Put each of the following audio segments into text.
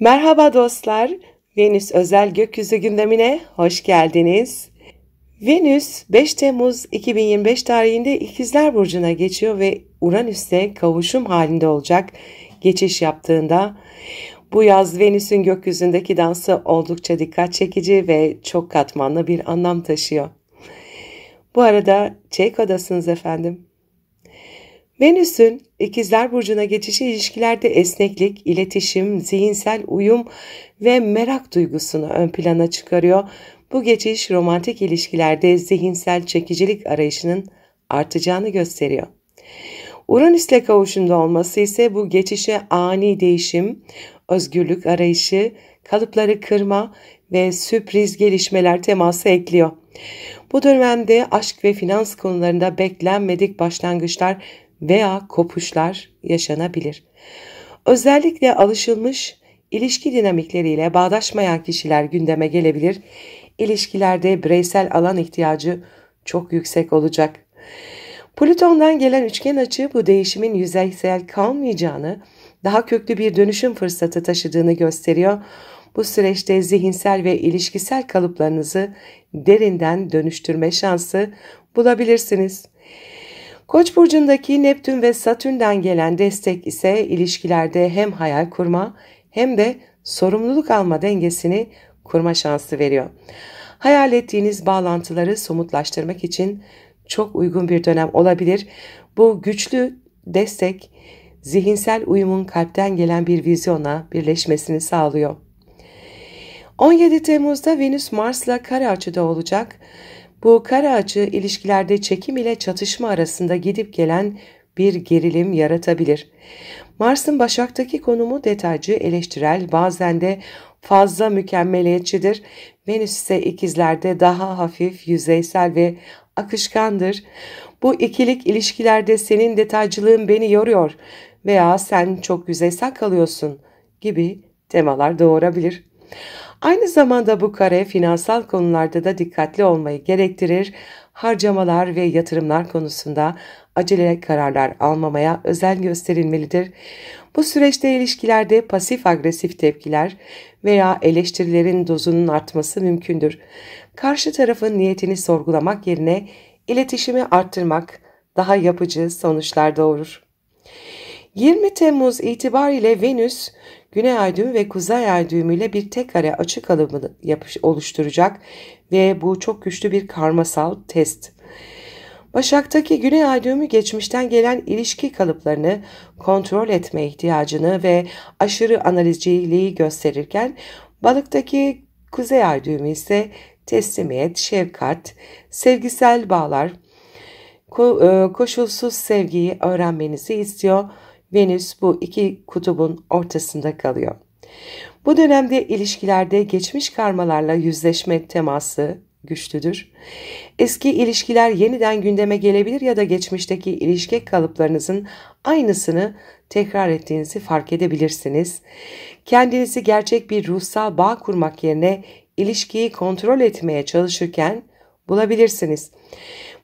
Merhaba dostlar, Venüs özel gökyüzü gündemine hoş geldiniz. Venüs 5 Temmuz 2025 tarihinde İkizler Burcu'na geçiyor ve Uranüs'te kavuşum halinde olacak geçiş yaptığında bu yaz Venüs'ün gökyüzündeki dansı oldukça dikkat çekici ve çok katmanlı bir anlam taşıyor. Bu arada çekodasınız efendim. Venüs'ün İkizler Burcu'na geçişi ilişkilerde esneklik, iletişim, zihinsel uyum ve merak duygusunu ön plana çıkarıyor. Bu geçiş romantik ilişkilerde zihinsel çekicilik arayışının artacağını gösteriyor. Uranüs'le kavuşumda olması ise bu geçişe ani değişim, özgürlük arayışı, kalıpları kırma ve sürpriz gelişmeler teması ekliyor. Bu dönemde aşk ve finans konularında beklenmedik başlangıçlar veya kopuşlar yaşanabilir. Özellikle alışılmış ilişki dinamikleriyle bağdaşmayan kişiler gündeme gelebilir. İlişkilerde bireysel alan ihtiyacı çok yüksek olacak. Plüton'dan gelen üçgen açı bu değişimin yüzeysel kalmayacağını, daha köklü bir dönüşüm fırsatı taşıdığını gösteriyor. Bu süreçte zihinsel ve ilişkisel kalıplarınızı derinden dönüştürme şansı bulabilirsiniz. Koç burcundaki Neptün ve Satürn'den gelen destek ise ilişkilerde hem hayal kurma hem de sorumluluk alma dengesini kurma şansı veriyor. Hayal ettiğiniz bağlantıları somutlaştırmak için çok uygun bir dönem olabilir. Bu güçlü destek zihinsel uyumun kalpten gelen bir vizyona birleşmesini sağlıyor. 17 Temmuz'da Venüs Mars'la kare açıda olacak. Bu kare açı ilişkilerde çekim ile çatışma arasında gidip gelen bir gerilim yaratabilir. Mars'ın Başak'taki konumu detaycı, eleştirel, bazen de fazla mükemmeliyetçidir. Venüs ise ikizlerde daha hafif, yüzeysel ve akışkandır. Bu ikilik ilişkilerde senin detaycılığın beni yoruyor veya sen çok yüzeysel kalıyorsun gibi temalar doğurabilir. Aynı zamanda bu kare finansal konularda da dikkatli olmayı gerektirir. Harcamalar ve yatırımlar konusunda acele kararlar almamaya özen gösterilmelidir. Bu süreçte ilişkilerde pasif agresif tepkiler veya eleştirilerin dozunun artması mümkündür. Karşı tarafın niyetini sorgulamak yerine iletişimi arttırmak daha yapıcı sonuçlar doğurur. 20 Temmuz itibariyle Venüs, Güney ay düğümü ve Kuzey ay düğümü ile bir tek kare açı kalıbını oluşturacak ve bu çok güçlü bir karmasal test. Başak'taki Güney ay düğümü geçmişten gelen ilişki kalıplarını kontrol etme ihtiyacını ve aşırı analizciliği gösterirken Balık'taki Kuzey ay düğümü ise teslimiyet, şefkat, sevgisel bağlar, koşulsuz sevgiyi öğrenmenizi istiyor. Venüs bu iki kutubun ortasında kalıyor. Bu dönemde ilişkilerde geçmiş karmalarla yüzleşme teması güçlüdür. Eski ilişkiler yeniden gündeme gelebilir ya da geçmişteki ilişki kalıplarınızın aynısını tekrar ettiğinizi fark edebilirsiniz. Kendinizi gerçek bir ruhsal bağ kurmak yerine ilişkiyi kontrol etmeye çalışırken bulabilirsiniz.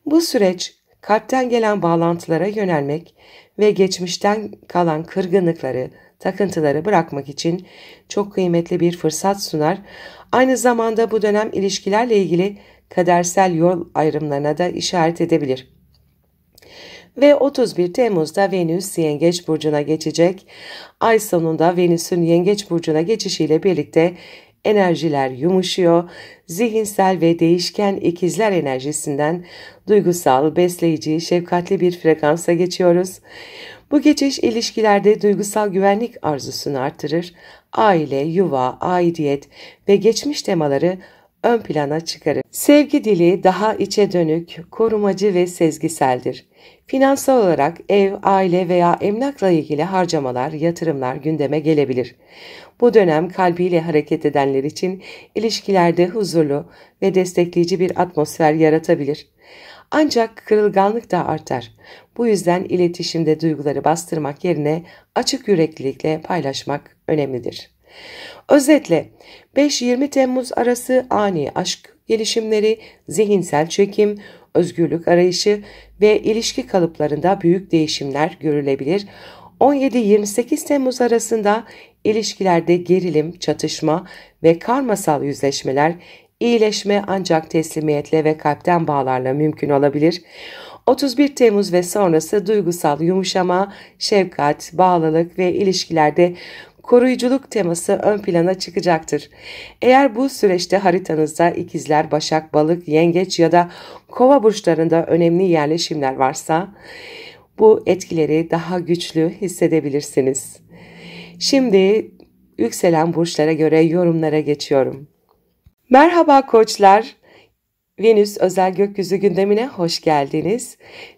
Bu süreç kalpten gelen bağlantılara yönelmek ve geçmişten kalan kırgınlıkları, takıntıları bırakmak için çok kıymetli bir fırsat sunar. Aynı zamanda bu dönem ilişkilerle ilgili kadersel yol ayrımlarına da işaret edebilir. Ve 31 Temmuz'da Venüs Yengeç Burcu'na geçecek. Ay sonunda Venüs'ün Yengeç Burcu'na geçişiyle birlikte enerjiler yumuşuyor. Zihinsel ve değişken ikizler enerjisinden duygusal, besleyici, şefkatli bir frekansa geçiyoruz. Bu geçiş ilişkilerde duygusal güvenlik arzusunu artırır. Aile, yuva, aidiyet ve geçmiş temaları ön plana çıkarır. Sevgi dili daha içe dönük, korumacı ve sezgiseldir. Finansal olarak ev, aile veya emlakla ilgili harcamalar, yatırımlar gündeme gelebilir. Bu dönem kalbiyle hareket edenler için ilişkilerde huzurlu ve destekleyici bir atmosfer yaratabilir. Ancak kırılganlık da artar. Bu yüzden iletişimde duyguları bastırmak yerine açık yüreklilikle paylaşmak önemlidir. Özetle 5-20 Temmuz arası ani aşk gelişimleri, zihinsel çekim, özgürlük arayışı ve ilişki kalıplarında büyük değişimler görülebilir. 17-28 Temmuz arasında İlişkilerde gerilim, çatışma ve karmasal yüzleşmeler, iyileşme ancak teslimiyetle ve kalpten bağlarla mümkün olabilir. 31 Temmuz ve sonrası duygusal yumuşama, şefkat, bağlılık ve ilişkilerde koruyuculuk teması ön plana çıkacaktır. Eğer bu süreçte haritanızda ikizler, başak, balık, yengeç ya da kova burçlarında önemli yerleşimler varsa bu etkileri daha güçlü hissedebilirsiniz. Şimdi yükselen burçlara göre yorumlara geçiyorum. Merhaba koçlar. Venüs özel gökyüzü gündemine hoş geldiniz.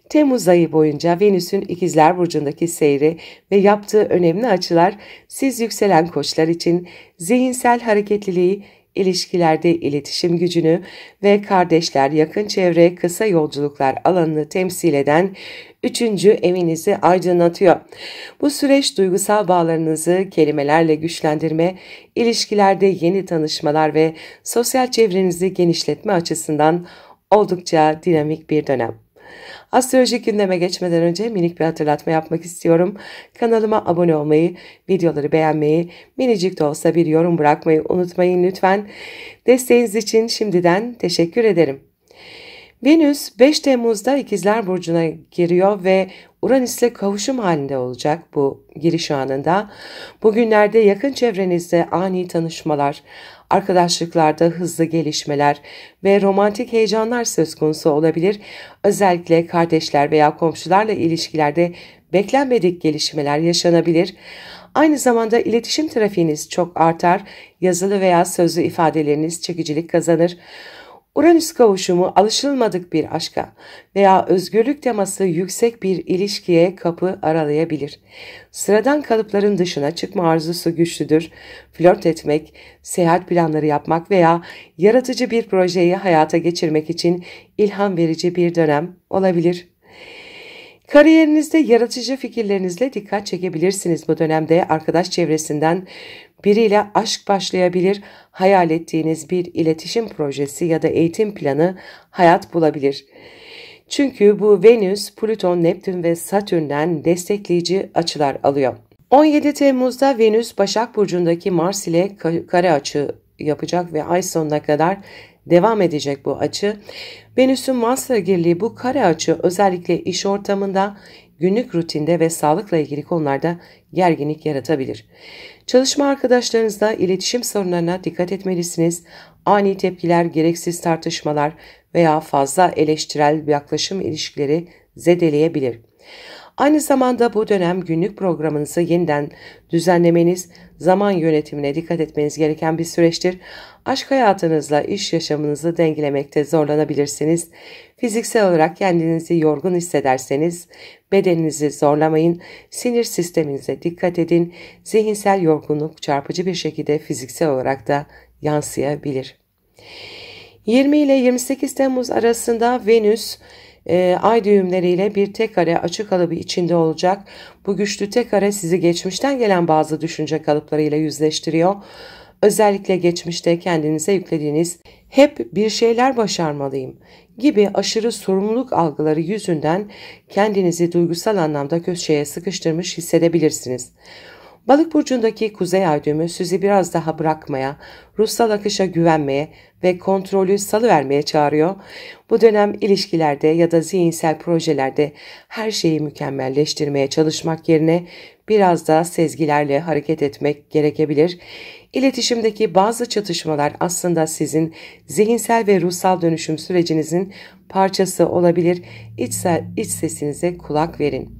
Temmuz ayı boyunca Venüs'ün İkizler Burcu'ndaki seyri ve yaptığı önemli açılar siz yükselen koçlar için zihinsel hareketliliği, ilişkilerde iletişim gücünü ve kardeşler, yakın çevre, kısa yolculuklar alanını temsil eden 3. evinizi aydınlatıyor. Bu süreç duygusal bağlarınızı kelimelerle güçlendirme, ilişkilerde yeni tanışmalar ve sosyal çevrenizi genişletme açısından oldukça dinamik bir dönem. Astrolojik gündeme geçmeden önce minik bir hatırlatma yapmak istiyorum. Kanalıma abone olmayı, videoları beğenmeyi, minicik de olsa bir yorum bırakmayı unutmayın lütfen. Desteğiniz için şimdiden teşekkür ederim. Venüs 5 Temmuz'da İkizler Burcu'na giriyor ve Uranüs'le kavuşum halinde olacak bu giriş anında. Bugünlerde yakın çevrenizde ani tanışmalar, arkadaşlıklarda hızlı gelişmeler ve romantik heyecanlar söz konusu olabilir. Özellikle kardeşler veya komşularla ilişkilerde beklenmedik gelişmeler yaşanabilir. Aynı zamanda iletişim trafiğiniz çok artar, yazılı veya sözlü ifadeleriniz çekicilik kazanır. Uranüs kavuşumu alışılmadık bir aşka veya özgürlük teması yüksek bir ilişkiye kapı aralayabilir. Sıradan kalıpların dışına çıkma arzusu güçlüdür. Flört etmek, seyahat planları yapmak veya yaratıcı bir projeyi hayata geçirmek için ilham verici bir dönem olabilir. Kariyerinizde yaratıcı fikirlerinizle dikkat çekebilirsiniz bu dönemde. Arkadaş çevresinden biriyle aşk başlayabilir, hayal ettiğiniz bir iletişim projesi ya da eğitim planı hayat bulabilir. Çünkü bu Venüs, Plüton, Neptün ve Satürn'den destekleyici açılar alıyor. 17 Temmuz'da Venüs Başak Burcu'ndaki Mars ile kare açı yapacak ve ay sonuna kadar devam edecek bu açı. Venüs'ün Mars'la girdiği bu kare açı özellikle iş ortamında, günlük rutinde ve sağlıkla ilgili konularda gerginlik yaratabilir. Çalışma arkadaşlarınızla iletişim sorunlarına dikkat etmelisiniz. Ani tepkiler, gereksiz tartışmalar veya fazla eleştirel yaklaşım ilişkileri zedeleyebilir. Aynı zamanda bu dönem günlük programınızı yeniden düzenlemeniz, zaman yönetimine dikkat etmeniz gereken bir süreçtir. Aşk hayatınızla iş yaşamınızı dengelemekte zorlanabilirsiniz. Fiziksel olarak kendinizi yorgun hissederseniz bedeninizi zorlamayın, sinir sisteminize dikkat edin. Zihinsel yorgunluk çarpıcı bir şekilde fiziksel olarak da yansıyabilir. 20 ile 28 Temmuz arasında Venüs ay düğümleriyle bir tek kare açı kalıbı içinde olacak. Bu güçlü tek kare sizi geçmişten gelen bazı düşünce kalıplarıyla yüzleştiriyor. Özellikle geçmişte kendinize yüklediğiniz hep bir şeyler başarmalıyım gibi aşırı sorumluluk algıları yüzünden kendinizi duygusal anlamda köşeye sıkıştırmış hissedebilirsiniz. Balık burcundaki kuzey ay düğümü sizi biraz daha bırakmaya, ruhsal akışa güvenmeye ve kontrolü salıvermeye çağırıyor. Bu dönem ilişkilerde ya da zihinsel projelerde her şeyi mükemmelleştirmeye çalışmak yerine biraz da sezgilerle hareket etmek gerekebilir. İletişimdeki bazı çatışmalar aslında sizin zihinsel ve ruhsal dönüşüm sürecinizin parçası olabilir. İç sesinize kulak verin.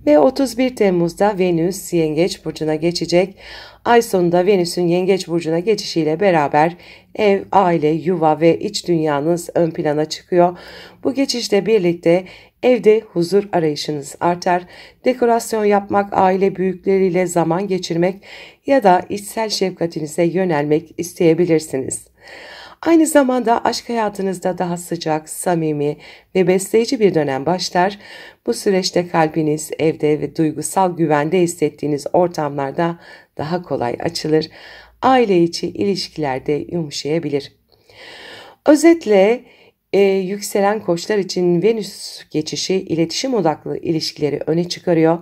Ve 31 Temmuz'da Venüs Yengeç Burcu'na geçecek. Ay sonunda Venüs'ün Yengeç Burcu'na geçişiyle beraber ev, aile, yuva ve iç dünyanız ön plana çıkıyor. Bu geçişle birlikte evde huzur arayışınız artar. Dekorasyon yapmak, aile büyükleriyle zaman geçirmek ya da içsel şefkatinize yönelmek isteyebilirsiniz. Aynı zamanda aşk hayatınızda daha sıcak, samimi ve besleyici bir dönem başlar. Bu süreçte kalbiniz evde ve duygusal güvende hissettiğiniz ortamlarda daha kolay açılır. Aile içi ilişkilerde yumuşayabilir. Özetle Yükselen koçlar için Venüs geçişi iletişim odaklı ilişkileri öne çıkarıyor.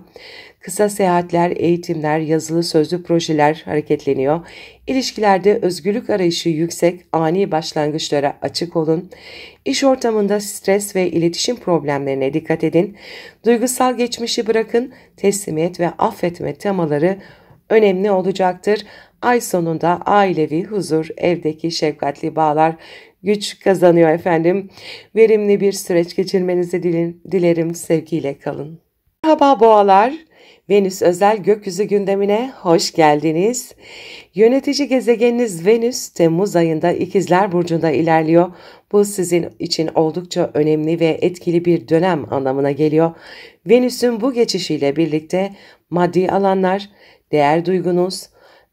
Kısa seyahatler, eğitimler, yazılı sözlü projeler hareketleniyor. İlişkilerde özgürlük arayışı yüksek, ani başlangıçlara açık olun. İş ortamında stres ve iletişim problemlerine dikkat edin. Duygusal geçmişi bırakın, teslimiyet ve affetme temaları önemli olacaktır. Ay sonunda ailevi huzur, evdeki şefkatli bağlar güç kazanıyor efendim. Verimli bir süreç geçirmenizi dilerim. Sevgiyle kalın. Merhaba boğalar. Venüs özel gökyüzü gündemine hoş geldiniz. Yönetici gezegeniniz Venüs Temmuz ayında İkizler Burcu'nda ilerliyor. Bu sizin için oldukça önemli ve etkili bir dönem anlamına geliyor. Venüs'ün bu geçişiyle birlikte maddi alanlar, değer duygunuz,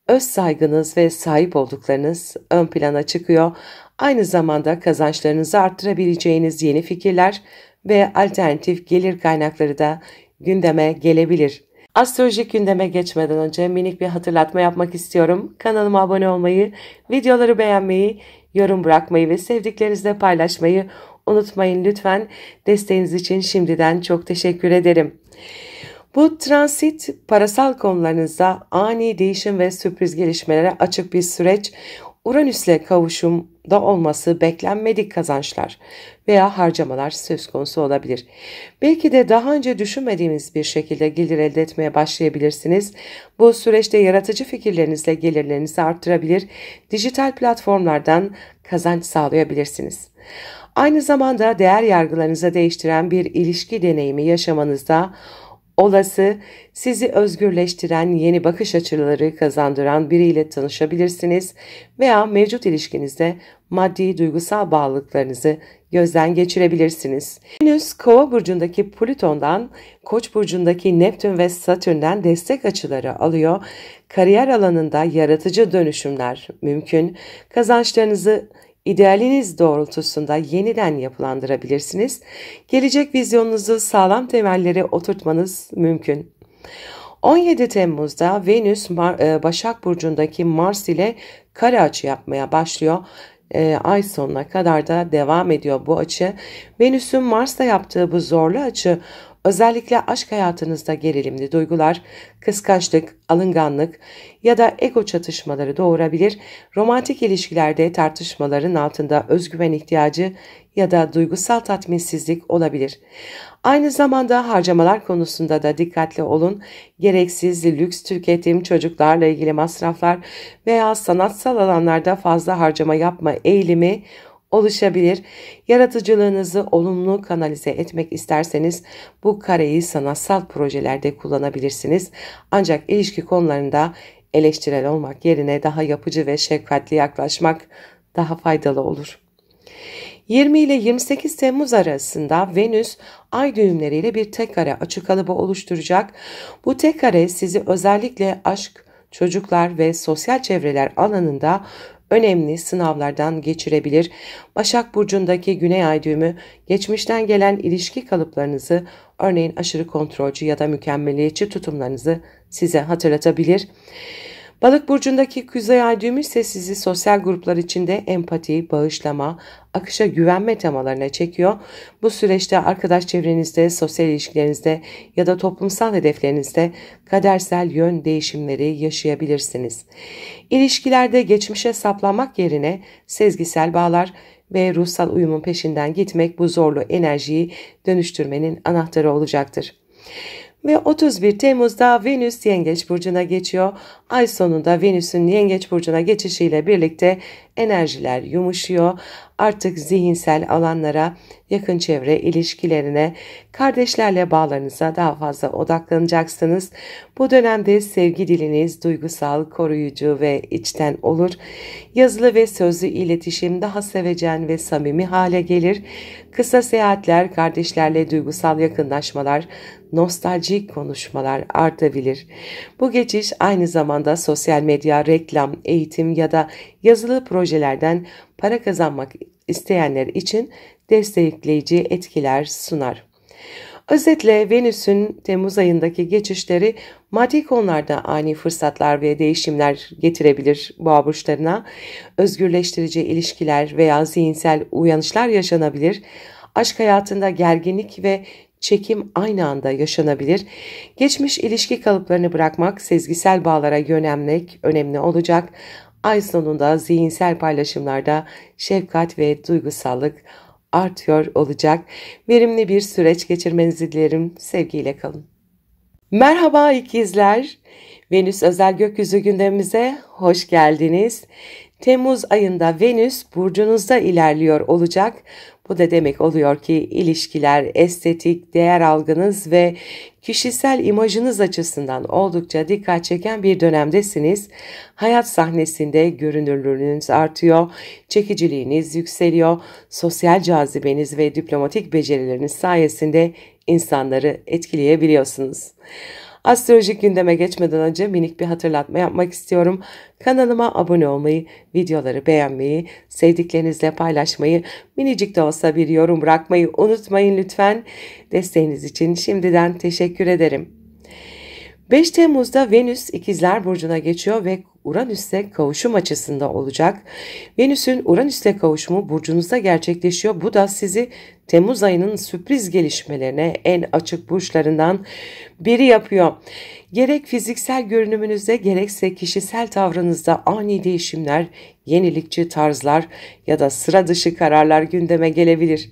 öz saygınız ve sahip olduklarınız ön plana çıkıyor. Aynı zamanda kazançlarınızı arttırabileceğiniz yeni fikirler ve alternatif gelir kaynakları da gündeme gelebilir. Astrolojik gündeme geçmeden önce minik bir hatırlatma yapmak istiyorum. Kanalıma abone olmayı, videoları beğenmeyi, yorum bırakmayı ve sevdiklerinizle paylaşmayı unutmayın lütfen. Desteğiniz için şimdiden çok teşekkür ederim. Bu transit parasal konularınızda ani değişim ve sürpriz gelişmelere açık bir süreç. Uranüs'le kavuşumda olması beklenmedik kazançlar veya harcamalar söz konusu olabilir. Belki de daha önce düşünmediğiniz bir şekilde gelir elde etmeye başlayabilirsiniz. Bu süreçte yaratıcı fikirlerinizle gelirlerinizi arttırabilir, dijital platformlardan kazanç sağlayabilirsiniz. Aynı zamanda değer yargılarınızı değiştiren bir ilişki deneyimi yaşamanızda olası, sizi özgürleştiren, yeni bakış açıları kazandıran biriyle tanışabilirsiniz veya mevcut ilişkinizde maddi duygusal bağlılıklarınızı gözden geçirebilirsiniz. Venüs Kova burcundaki Plüton'dan, Koç burcundaki Neptün ve Satürn'den destek açıları alıyor. Kariyer alanında yaratıcı dönüşümler mümkün. Kazançlarınızı İdealiniz doğrultusunda yeniden yapılandırabilirsiniz. Gelecek vizyonunuzu sağlam temellere oturtmanız mümkün. 17 Temmuz'da Venüs Başak Burcu'ndaki Mars ile kare açı yapmaya başlıyor. Ay sonuna kadar da devam ediyor bu açı. Venüs'ün Mars'ta yaptığı bu zorlu açı özellikle aşk hayatınızda gerilimli duygular, kıskançlık, alınganlık ya da ego çatışmaları doğurabilir. Romantik ilişkilerde tartışmaların altında özgüven ihtiyacı ya da duygusal tatminsizlik olabilir. Aynı zamanda harcamalar konusunda da dikkatli olun. Gereksiz lüks tüketim, çocuklarla ilgili masraflar veya sanatsal alanlarda fazla harcama yapma eğilimi oluşabilir. Yaratıcılığınızı olumlu kanalize etmek isterseniz bu kareyi sanatsal projelerde kullanabilirsiniz. Ancak ilişki konularında eleştirel olmak yerine daha yapıcı ve şefkatli yaklaşmak daha faydalı olur. 20 ile 28 Temmuz arasında Venüs ay düğümleriyle bir tek kare açı kalıbı oluşturacak. Bu tek kare sizi özellikle aşk, çocuklar ve sosyal çevreler alanında önemli sınavlardan geçirebilir. Başak Burcu'ndaki Güney Ay düğümü geçmişten gelen ilişki kalıplarınızı, örneğin aşırı kontrolcü ya da mükemmeliyetçi tutumlarınızı size hatırlatabilir. Balık burcundaki Kuzey Ay düğümü ise sizi sosyal gruplar içinde empati, bağışlama, akışa güvenme temalarına çekiyor. Bu süreçte arkadaş çevrenizde, sosyal ilişkilerinizde ya da toplumsal hedeflerinizde kadersel yön değişimleri yaşayabilirsiniz. İlişkilerde geçmişe saplanmak yerine sezgisel bağlar ve ruhsal uyumun peşinden gitmek bu zorlu enerjiyi dönüştürmenin anahtarı olacaktır. Ve 31 Temmuz'da Venüs Yengeç Burcu'na geçiyor. Ay sonunda Venüs'ün Yengeç Burcu'na geçişiyle birlikte enerjiler yumuşuyor. Artık zihinsel alanlara, yakın çevre ilişkilerine, kardeşlerle bağlarınıza daha fazla odaklanacaksınız. Bu dönemde sevgi diliniz duygusal, koruyucu ve içten olur. Yazılı ve sözlü iletişim daha sevecen ve samimi hale gelir. Kısa seyahatler, kardeşlerle duygusal yakınlaşmalar, nostaljik konuşmalar artabilir. Bu geçiş aynı zamanda sosyal medya, reklam, eğitim ya da yazılı projelerden para kazanmak isteyenler için destekleyici etkiler sunar. Özetle Venüs'ün Temmuz ayındaki geçişleri maddi konularda ani fırsatlar ve değişimler getirebilir boğa burçlarına. Özgürleştirici ilişkiler veya zihinsel uyanışlar yaşanabilir. Aşk hayatında gerginlik ve çekim aynı anda yaşanabilir. Geçmiş ilişki kalıplarını bırakmak, sezgisel bağlara yönelmek önemli olacak. Ay sonunda zihinsel paylaşımlarda şefkat ve duygusallık artıyor olacak. Verimli bir süreç geçirmenizi dilerim. Sevgiyle kalın. Merhaba ikizler. Venüs özel gökyüzü gündemimize hoş geldiniz. Temmuz ayında Venüs burcunuzda ilerliyor olacak. Bu da demek oluyor ki ilişkiler, estetik, değer algınız ve kişisel imajınız açısından oldukça dikkat çeken bir dönemdesiniz. Hayat sahnesinde görünürlüğünüz artıyor, çekiciliğiniz yükseliyor, sosyal cazibeniz ve diplomatik becerileriniz sayesinde insanları etkileyebiliyorsunuz. Astrolojik gündeme geçmeden önce minik bir hatırlatma yapmak istiyorum. Kanalıma abone olmayı, videoları beğenmeyi, sevdiklerinizle paylaşmayı, minicik de olsa bir yorum bırakmayı unutmayın lütfen. Desteğiniz için şimdiden teşekkür ederim. 5 Temmuz'da Venüs İkizler Burcu'na geçiyor ve Uranüs'le kavuşum açısında olacak. Venüs'ün Uranüs'le kavuşumu burcunuzda gerçekleşiyor. Bu da sizi Temmuz ayının sürpriz gelişmelerine en açık burçlarından biri yapıyor. Gerek fiziksel görünümünüzde gerekse kişisel tavrınızda ani değişimler, yenilikçi tarzlar ya da sıra dışı kararlar gündeme gelebilir.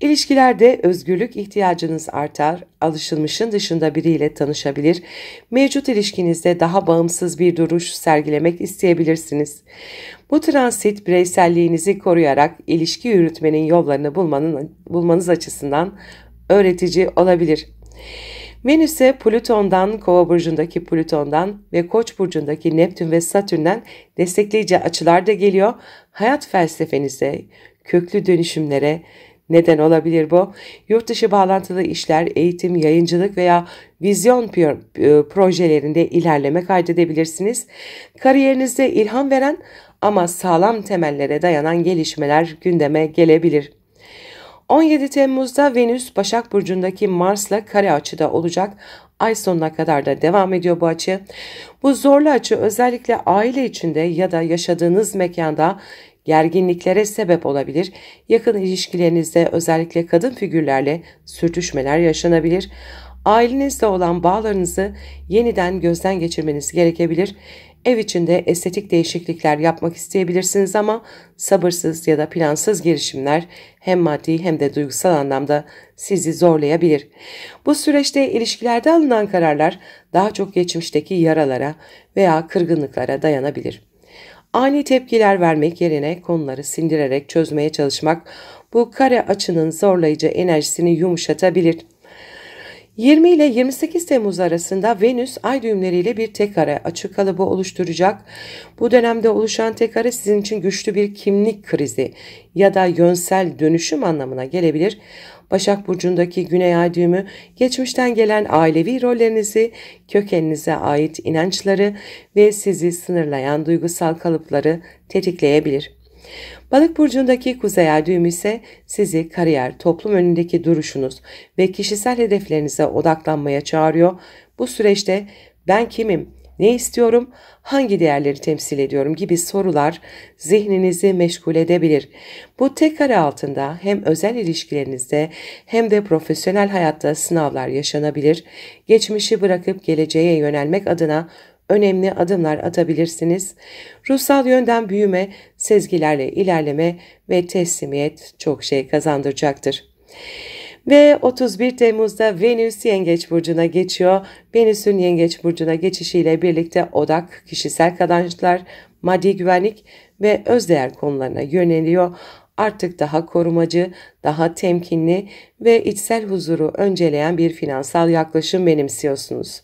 İlişkilerde özgürlük ihtiyacınız artar, alışılmışın dışında biriyle tanışabilir, mevcut ilişkinizde daha bağımsız bir duruş sergilemek isteyebilirsiniz. Bu transit bireyselliğinizi koruyarak ilişki yürütmenin yollarını bulmanız açısından öğretici olabilir. Venüs'e Plüton'dan, Kova burcundaki Plüton'dan ve Koç burcundaki Neptün ve Satürn'den destekleyici açılar da geliyor. Hayat felsefenize, köklü dönüşümlere neden olabilir bu. Yurt dışı bağlantılı işler, eğitim, yayıncılık veya vizyon projelerinde ilerleme kaydedebilirsiniz. Kariyerinizde ilham veren ama sağlam temellere dayanan gelişmeler gündeme gelebilir. 17 Temmuz'da Venüs Başak Burcu'ndaki Mars'la kare açıda olacak. Ay sonuna kadar da devam ediyor bu açı. Bu zorlu açı özellikle aile içinde ya da yaşadığınız mekanda gerginliklere sebep olabilir. Yakın ilişkilerinizde özellikle kadın figürlerle sürtüşmeler yaşanabilir. Ailenizle olan bağlarınızı yeniden gözden geçirmeniz gerekebilir. Ev içinde estetik değişiklikler yapmak isteyebilirsiniz ama sabırsız ya da plansız girişimler hem maddi hem de duygusal anlamda sizi zorlayabilir. Bu süreçte ilişkilerde alınan kararlar daha çok geçmişteki yaralara veya kırgınlıklara dayanabilir. Ani tepkiler vermek yerine konuları sindirerek çözmeye çalışmak bu kare açının zorlayıcı enerjisini yumuşatabilir. 20 ile 28 Temmuz arasında Venüs ay düğümleriyle bir tek kare açı kalıbı oluşturacak. Bu dönemde oluşan tek kare sizin için güçlü bir kimlik krizi ya da yönsel dönüşüm anlamına gelebilir. Başak Burcu'ndaki Güney Ay düğümü geçmişten gelen ailevi rollerinizi, kökeninize ait inançları ve sizi sınırlayan duygusal kalıpları tetikleyebilir. Balık burcundaki Kuzey Ay düğümü ise sizi kariyer, toplum önündeki duruşunuz ve kişisel hedeflerinize odaklanmaya çağırıyor. Bu süreçte ben kimim, ne istiyorum, hangi değerleri temsil ediyorum gibi sorular zihninizi meşgul edebilir. Bu tek kare altında hem özel ilişkilerinizde hem de profesyonel hayatta sınavlar yaşanabilir. Geçmişi bırakıp geleceğe yönelmek adına önemli adımlar atabilirsiniz. Ruhsal yönden büyüme, sezgilerle ilerleme ve teslimiyet çok şey kazandıracaktır. Ve 31 Temmuz'da Venüs Yengeç Burcu'na geçiyor. Venüs'ün Yengeç Burcu'na geçişiyle birlikte odak, kişisel kazançlar, maddi güvenlik ve özdeğer konularına yöneliyor. Artık daha korumacı, daha temkinli ve içsel huzuru önceleyen bir finansal yaklaşım benimsiyorsunuz.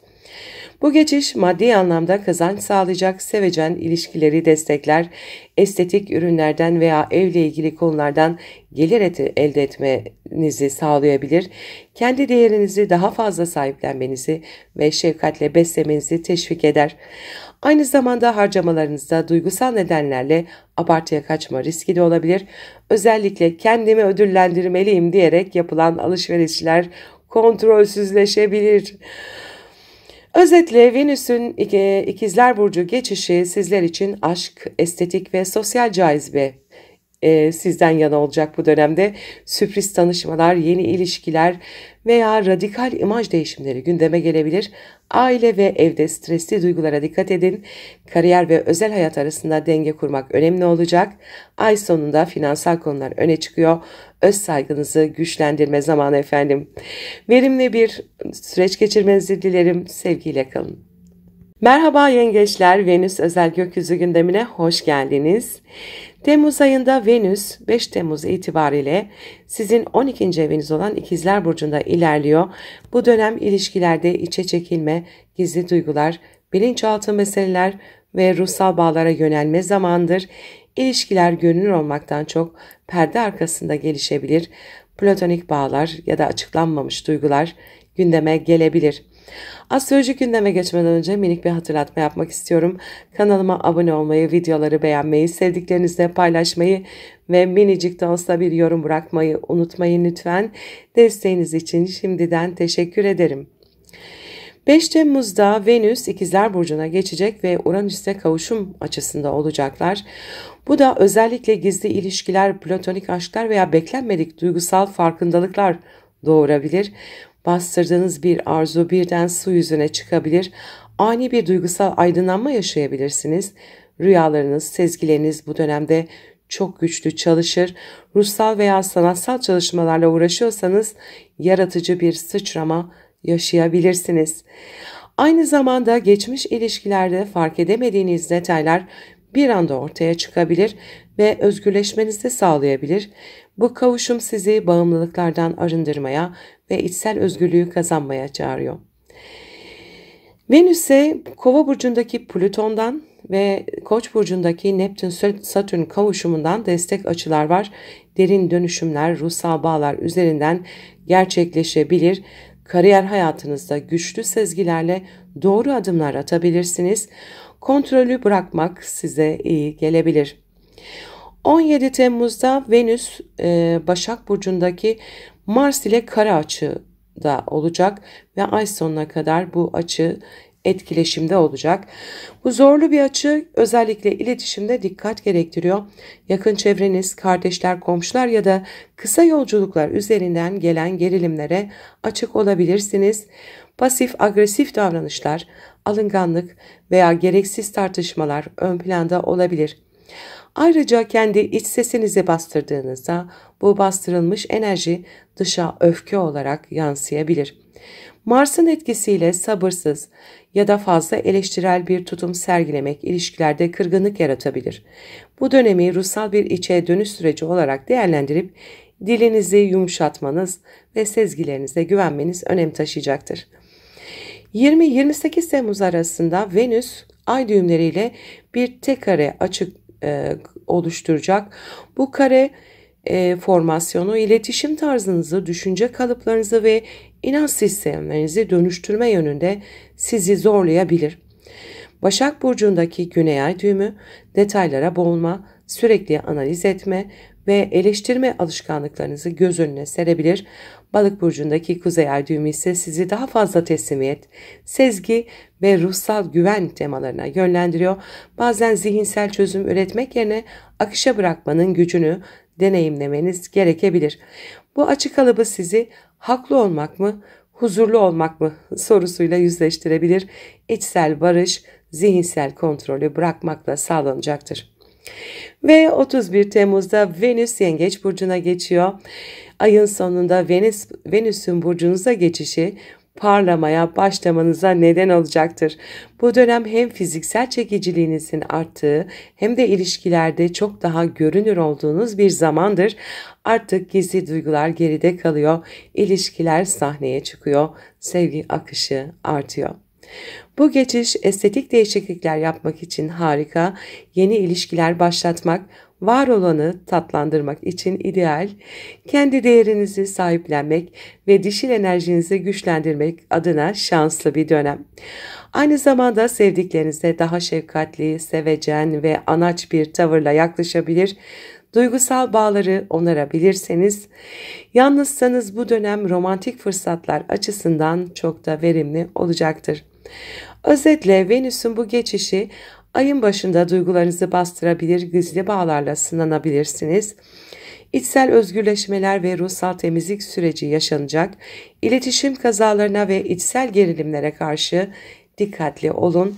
Bu geçiş maddi anlamda kazanç sağlayacak, sevecen ilişkileri destekler, estetik ürünlerden veya evle ilgili konulardan gelir elde etmenizi sağlayabilir, kendi değerinizi daha fazla sahiplenmenizi ve şefkatle beslemenizi teşvik eder. Aynı zamanda harcamalarınızda duygusal nedenlerle abartıya kaçma riski de olabilir. Özellikle kendimi ödüllendirmeliyim diyerek yapılan alışverişler kontrolsüzleşebilir. Özetle Venüs'ün İkizler Burcu geçişi sizler için aşk, estetik ve sosyal cazibe sizden yana olacak bu dönemde. Sürpriz tanışmalar, yeni ilişkiler veya radikal imaj değişimleri gündeme gelebilir. Aile ve evde stresli duygulara dikkat edin. Kariyer ve özel hayat arasında denge kurmak önemli olacak. Ay sonunda finansal konular öne çıkıyor. Öz saygınızı güçlendirme zamanı efendim. Verimli bir süreç geçirmenizi dilerim. Sevgiyle kalın. Merhaba yengeçler, Venüs özel gökyüzü gündemine hoş geldiniz. Temmuz ayında Venüs 5 Temmuz itibariyle sizin 12. eviniz olan İkizler Burcu'nda ilerliyor. Bu dönem ilişkilerde içe çekilme, gizli duygular, bilinçaltı meseleler ve ruhsal bağlara yönelme zamandır. İlişkiler görünür olmaktan çok perde arkasında gelişebilir. Platonik bağlar ya da açıklanmamış duygular gündeme gelebilir. Astrolojik gündeme geçmeden önce minik bir hatırlatma yapmak istiyorum. Kanalıma abone olmayı, videoları beğenmeyi, sevdiklerinizle paylaşmayı ve minicik de olsa bir yorum bırakmayı unutmayın lütfen. Desteğiniz için şimdiden teşekkür ederim. 5 Temmuz'da Venüs İkizler Burcu'na geçecek ve Uranüs'te kavuşum açısında olacaklar. Bu da özellikle gizli ilişkiler, platonik aşklar veya beklenmedik duygusal farkındalıklar doğurabilir. Bastırdığınız bir arzu birden su yüzüne çıkabilir. Ani bir duygusal aydınlanma yaşayabilirsiniz. Rüyalarınız, sezgileriniz bu dönemde çok güçlü çalışır. Ruhsal veya sanatsal çalışmalarla uğraşıyorsanız yaratıcı bir sıçrama yaşayabilirsiniz. Aynı zamanda geçmiş ilişkilerde fark edemediğiniz detaylar bir anda ortaya çıkabilir ve özgürleşmenizi sağlayabilir. Bu kavuşum sizi bağımlılıklardan arındırmaya ve içsel özgürlüğü kazanmaya çağırıyor. Venüs'e Kova burcundaki Plüton'dan ve Koç burcundaki Neptün-Satürn kavuşumundan destek açılar var. Derin dönüşümler, ruhsal bağlar üzerinden gerçekleşebilir. Kariyer hayatınızda güçlü sezgilerle doğru adımlar atabilirsiniz. Kontrolü bırakmak size iyi gelebilir. 17 Temmuz'da Venüs Başak Burcu'ndaki Mars ile kare açıda olacak ve ay sonuna kadar bu açı etkileşimde olacak. Bu zorlu bir açı özellikle iletişimde dikkat gerektiriyor. Yakın çevreniz, kardeşler, komşular ya da kısa yolculuklar üzerinden gelen gerilimlere açık olabilirsiniz. Pasif agresif davranışlar, alınganlık veya gereksiz tartışmalar ön planda olabilir. Ayrıca kendi iç sesinizi bastırdığınızda bu bastırılmış enerji dışa öfke olarak yansıyabilir. Mars'ın etkisiyle sabırsız ya da fazla eleştirel bir tutum sergilemek ilişkilerde kırgınlık yaratabilir. Bu dönemi ruhsal bir içe dönüş süreci olarak değerlendirip dilinizi yumuşatmanız ve sezgilerinize güvenmeniz önem taşıyacaktır. 20-28 Temmuz arasında Venüs ay düğümleriyle bir tek kare açık oluşturacak. Bu kare formasyonu iletişim tarzınızı, düşünce kalıplarınızı ve inanç sistemlerinizi dönüştürme yönünde sizi zorlayabilir. Başak Burcu'ndaki Güney Ay düğümü detaylara boğulma, sürekli analiz etme ve eleştirme alışkanlıklarınızı göz önüne serebilir. Balık Burcu'ndaki Kuzey Ay düğümü ise sizi daha fazla teslimiyet, sezgi ve ruhsal güven temalarına yönlendiriyor. Bazen zihinsel çözüm üretmek yerine akışa bırakmanın gücünü deneyimlemeniz gerekebilir. Bu açı kalıbı sizi haklı olmak mı, huzurlu olmak mı sorusuyla yüzleştirebilir. İçsel barış, zihinsel kontrolü bırakmakla sağlanacaktır. Ve 31 Temmuz'da Venüs Yengeç Burcu'na geçiyor. Ayın sonunda Venüs'ün burcunuza geçişi parlamaya başlamanıza neden olacaktır. Bu dönem hem fiziksel çekiciliğinizin arttığı hem de ilişkilerde çok daha görünür olduğunuz bir zamandır. Artık gizli duygular geride kalıyor, ilişkiler sahneye çıkıyor, sevgi akışı artıyor. Bu geçiş estetik değişiklikler yapmak için harika, yeni ilişkiler başlatmak, var olanı tatlandırmak için ideal, kendi değerinizi sahiplenmek ve dişil enerjinizi güçlendirmek adına şanslı bir dönem. Aynı zamanda sevdiklerinize daha şefkatli, sevecen ve anaç bir tavırla yaklaşabilir, Duygusal bağları onarabilirseniz, yalnızsanız bu dönem romantik fırsatlar açısından çok da verimli olacaktır. Özetle Venüs'ün bu geçişi ayın başında duygularınızı bastırabilir, gizli bağlarla sınanabilirsiniz. İçsel özgürleşmeler ve ruhsal temizlik süreci yaşanacak. İletişim kazalarına ve içsel gerilimlere karşı dikkatli olun.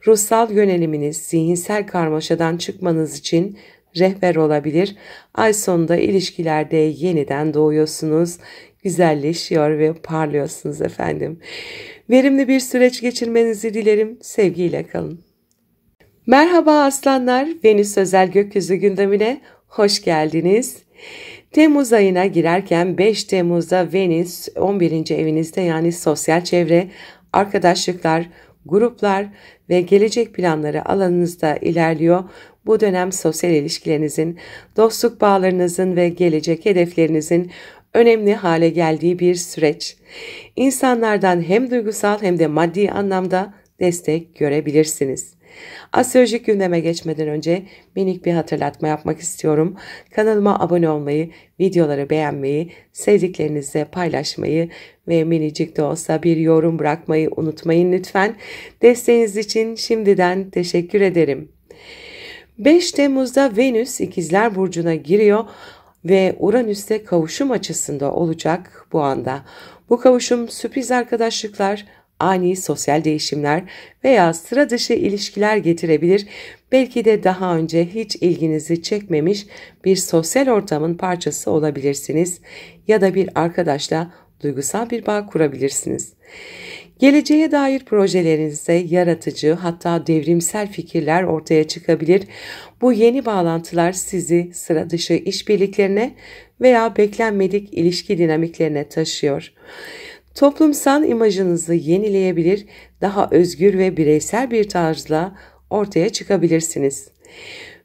Ruhsal yöneliminiz zihinsel karmaşadan çıkmanız için rehber olabilir. Ay sonunda ilişkilerde yeniden doğuyorsunuz, güzelleşiyor ve parlıyorsunuz efendim. Verimli bir süreç geçirmenizi dilerim. Sevgiyle kalın. Merhaba aslanlar, Venüs özel gökyüzü gündemine hoş geldiniz. Temmuz ayına girerken 5 Temmuz'da Venüs 11. evinizde, yani sosyal çevre, arkadaşlıklar, gruplar ve gelecek planları alanınızda ilerliyor. Bu dönem sosyal ilişkilerinizin, dostluk bağlarınızın ve gelecek hedeflerinizin önemli hale geldiği bir süreç. İnsanlardan hem duygusal hem de maddi anlamda destek görebilirsiniz. Astrolojik gündeme geçmeden önce minik bir hatırlatma yapmak istiyorum. Kanalıma abone olmayı, videoları beğenmeyi, sevdiklerinizle paylaşmayı ve minicik de olsa bir yorum bırakmayı unutmayın lütfen. Desteğiniz için şimdiden teşekkür ederim. 5 Temmuz'da Venüs İkizler Burcu'na giriyor ve Uranüs'te kavuşum açısında olacak bu anda. Bu kavuşum sürpriz arkadaşlıklar, ani sosyal değişimler veya sıra dışı ilişkiler getirebilir. Belki de daha önce hiç ilginizi çekmemiş bir sosyal ortamın parçası olabilirsiniz ya da bir arkadaşla duygusal bir bağ kurabilirsiniz. Geleceğe dair projelerinizde yaratıcı, hatta devrimsel fikirler ortaya çıkabilir. Bu yeni bağlantılar sizi sıra dışı işbirliklerine veya beklenmedik ilişki dinamiklerine taşıyor. Toplumsal imajınızı yenileyebilir, daha özgür ve bireysel bir tarzla ortaya çıkabilirsiniz.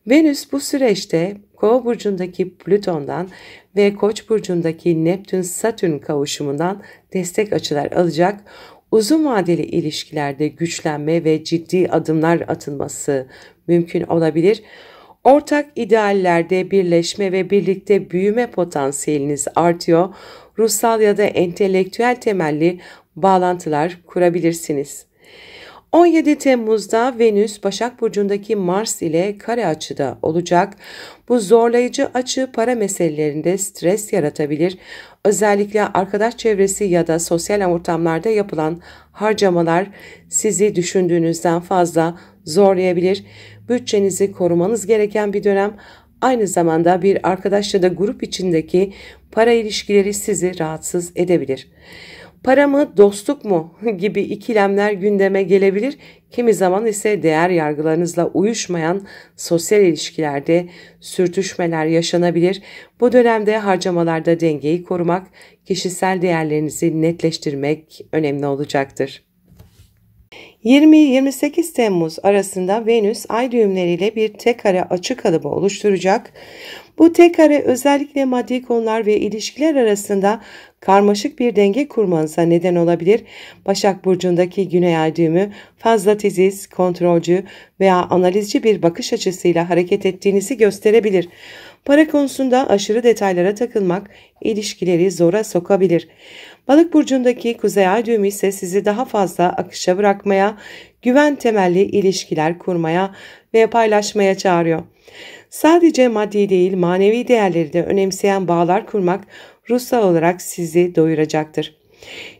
Venüs bu süreçte Kova burcundaki Plüton'dan ve Koç burcundaki Neptün-Satürn kavuşumundan destek açılar alacak. Uzun vadeli ilişkilerde güçlenme ve ciddi adımlar atılması mümkün olabilir. Ortak ideallerde birleşme ve birlikte büyüme potansiyeliniz artıyor. Ruhsal ya da entelektüel temelli bağlantılar kurabilirsiniz. 17 Temmuz'da Venüs Başak Burcu'ndaki Mars ile kare açıda olacak. Bu zorlayıcı açı para meselelerinde stres yaratabilir. Özellikle arkadaş çevresi ya da sosyal ortamlarda yapılan harcamalar sizi düşündüğünüzden fazla zorlayabilir. Bütçenizi korumanız gereken bir dönem. Aynı zamanda bir arkadaş ya da grup içindeki para ilişkileri sizi rahatsız edebilir. Para mı, dostluk mu gibi ikilemler gündeme gelebilir. Kimi zaman ise değer yargılarınızla uyuşmayan sosyal ilişkilerde sürtüşmeler yaşanabilir. Bu dönemde harcamalarda dengeyi korumak, kişisel değerlerinizi netleştirmek önemli olacaktır. 20-28 Temmuz arasında Venüs ay düğümleriyle bir tek kare açı kalıbı oluşturacak. Bu tek kare özellikle maddi konular ve ilişkiler arasında karmaşık bir denge kurmanıza neden olabilir. Başak Burcu'ndaki Güney ay düğümü fazla titiz, kontrolcü veya analizci bir bakış açısıyla hareket ettiğinizi gösterebilir. Para konusunda aşırı detaylara takılmak ilişkileri zora sokabilir. Balık burcundaki Kuzey ay düğümü ise sizi daha fazla akışa bırakmaya, güven temelli ilişkiler kurmaya ve paylaşmaya çağırıyor. Sadece maddi değil, manevi değerleri de önemseyen bağlar kurmak ruhsal olarak sizi doyuracaktır.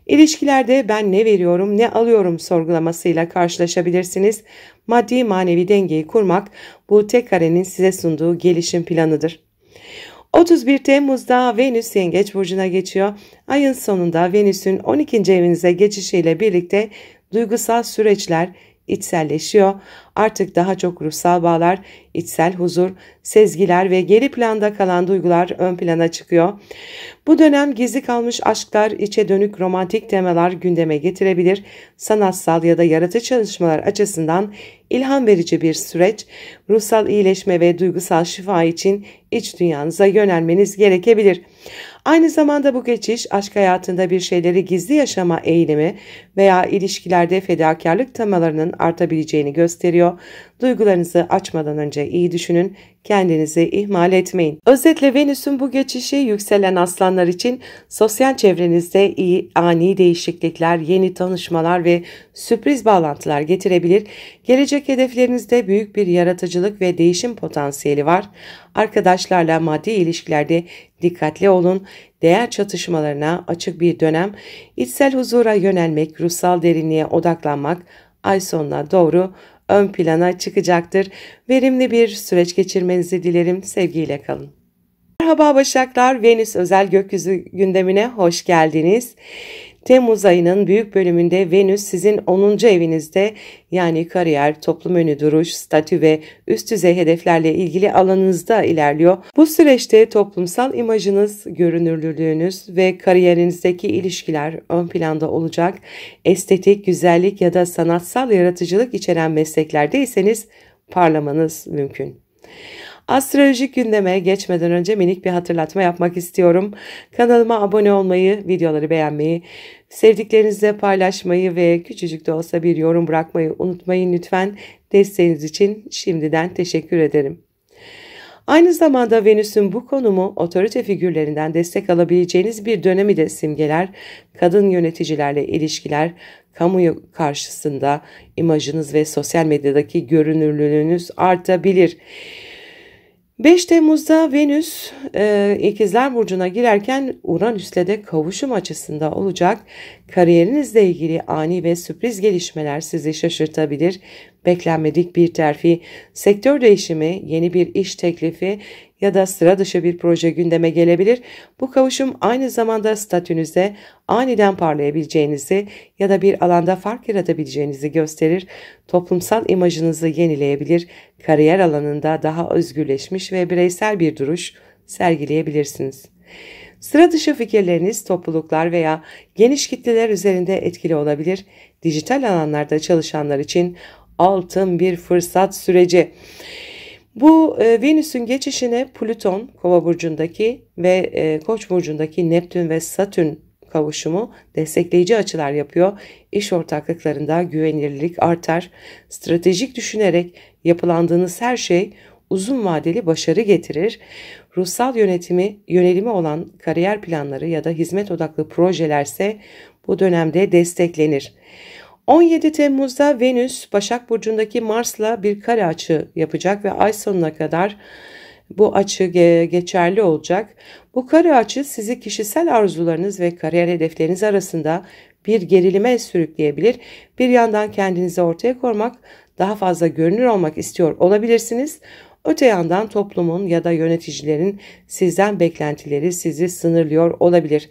İlişkilerde ben ne veriyorum, ne alıyorum sorgulamasıyla karşılaşabilirsiniz. Maddi manevi dengeyi kurmak bu tek karenin size sunduğu gelişim planıdır. 31 Temmuz'da Venüs Yengeç Burcu'na geçiyor. Ayın sonunda Venüs'ün 12. evinize geçişiyle birlikte duygusal süreçler içselleşiyor. Artık daha çok ruhsal bağlar, içsel huzur, sezgiler ve geri planda kalan duygular ön plana çıkıyor. Bu dönem gizli kalmış aşklar, içe dönük romantik temalar gündeme getirebilir. Sanatsal ya da yaratıcı çalışmalar açısından ilham verici bir süreç. Ruhsal iyileşme ve duygusal şifa için iç dünyanıza yönelmeniz gerekebilir. Aynı zamanda bu geçiş aşk hayatında bir şeyleri gizli yaşama eğilimi veya ilişkilerde fedakarlık temalarının artabileceğini gösteriyor. Duygularınızı açmadan önce iyi düşünün, kendinizi ihmal etmeyin. Özetle Venüs'ün bu geçişi yükselen aslanlar için sosyal çevrenizde ani değişiklikler, yeni tanışmalar ve sürpriz bağlantılar getirebilir. Gelecek hedeflerinizde büyük bir yaratıcılık ve değişim potansiyeli var. Arkadaşlarla maddi ilişkilerde dikkatli olun. Değer çatışmalarına açık bir dönem. İçsel huzura yönelmek, ruhsal derinliğe odaklanmak ay sonuna doğru ön plana çıkacaktır. Verimli bir süreç geçirmenizi dilerim. Sevgiyle kalın. Merhaba Başaklar, Venüs özel gökyüzü gündemine hoş geldiniz. Temmuz ayının büyük bölümünde Venüs sizin 10. evinizde, yani kariyer, toplum önü duruş, statü ve üst düzey hedeflerle ilgili alanınızda ilerliyor. Bu süreçte toplumsal imajınız, görünürlülüğünüz ve kariyerinizdeki ilişkiler ön planda olacak. Estetik, güzellik ya da sanatsal yaratıcılık içeren mesleklerdeyseniz parlamanız mümkün. Astrolojik gündeme geçmeden önce minik bir hatırlatma yapmak istiyorum. Kanalıma abone olmayı, videoları beğenmeyi, sevdiklerinizle paylaşmayı ve küçücük de olsa bir yorum bırakmayı unutmayın lütfen. Desteğiniz için şimdiden teşekkür ederim. Aynı zamanda Venüs'ün bu konumu otorite figürlerinden destek alabileceğiniz bir dönemi de simgeler. Kadın yöneticilerle ilişkiler, kamuoyu karşısında imajınız ve sosyal medyadaki görünürlüğünüz artabilir. 5 Temmuz'da Venüs İkizler Burcu'na girerken Uranüs'le de kavuşum açısında olacak. Kariyerinizle ilgili ani ve sürpriz gelişmeler sizi şaşırtabilir. Beklenmedik bir terfi, sektör değişimi, yeni bir iş teklifi ya da sıra dışı bir proje gündeme gelebilir. Bu kavuşum aynı zamanda statünüzde aniden parlayabileceğinizi ya da bir alanda fark yaratabileceğinizi gösterir. Toplumsal imajınızı yenileyebilir. Kariyer alanında daha özgürleşmiş ve bireysel bir duruş sergileyebilirsiniz. Sıra dışı fikirleriniz topluluklar veya geniş kitleler üzerinde etkili olabilir. Dijital alanlarda çalışanlar için altın bir fırsat süreci. Bu Venüs'ün geçişine Plüton, Kova burcundaki ve Koç burcundaki Neptün ve Satürn kavuşumu destekleyici açılar yapıyor. İş ortaklıklarında güvenilirlik artar. Stratejik düşünerek yapılandığınız her şey uzun vadeli başarı getirir. Ruhsal yönelimi olan kariyer planları ya da hizmet odaklı projelerse bu dönemde desteklenir. 17 Temmuz'da Venüs Başak Burcu'ndaki Mars'la bir kare açı yapacak ve ay sonuna kadar bu açı geçerli olacak. Bu kare açı sizi kişisel arzularınız ve kariyer hedefleriniz arasında bir gerilime sürükleyebilir. Bir yandan kendinizi ortaya koymak, daha fazla görünür olmak istiyor olabilirsiniz. Öte yandan toplumun ya da yöneticilerin sizden beklentileri sizi sınırlıyor olabilir.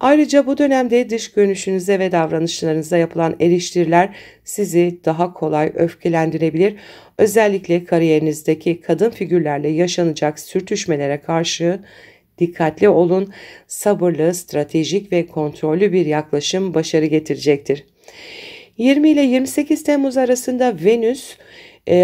Ayrıca bu dönemde dış görünüşünüze ve davranışlarınıza yapılan eleştiriler sizi daha kolay öfkelendirebilir. Özellikle kariyerinizdeki kadın figürlerle yaşanacak sürtüşmelere karşı dikkatli olun. Sabırlı, stratejik ve kontrollü bir yaklaşım başarı getirecektir. 20 ile 28 Temmuz arasında Venüs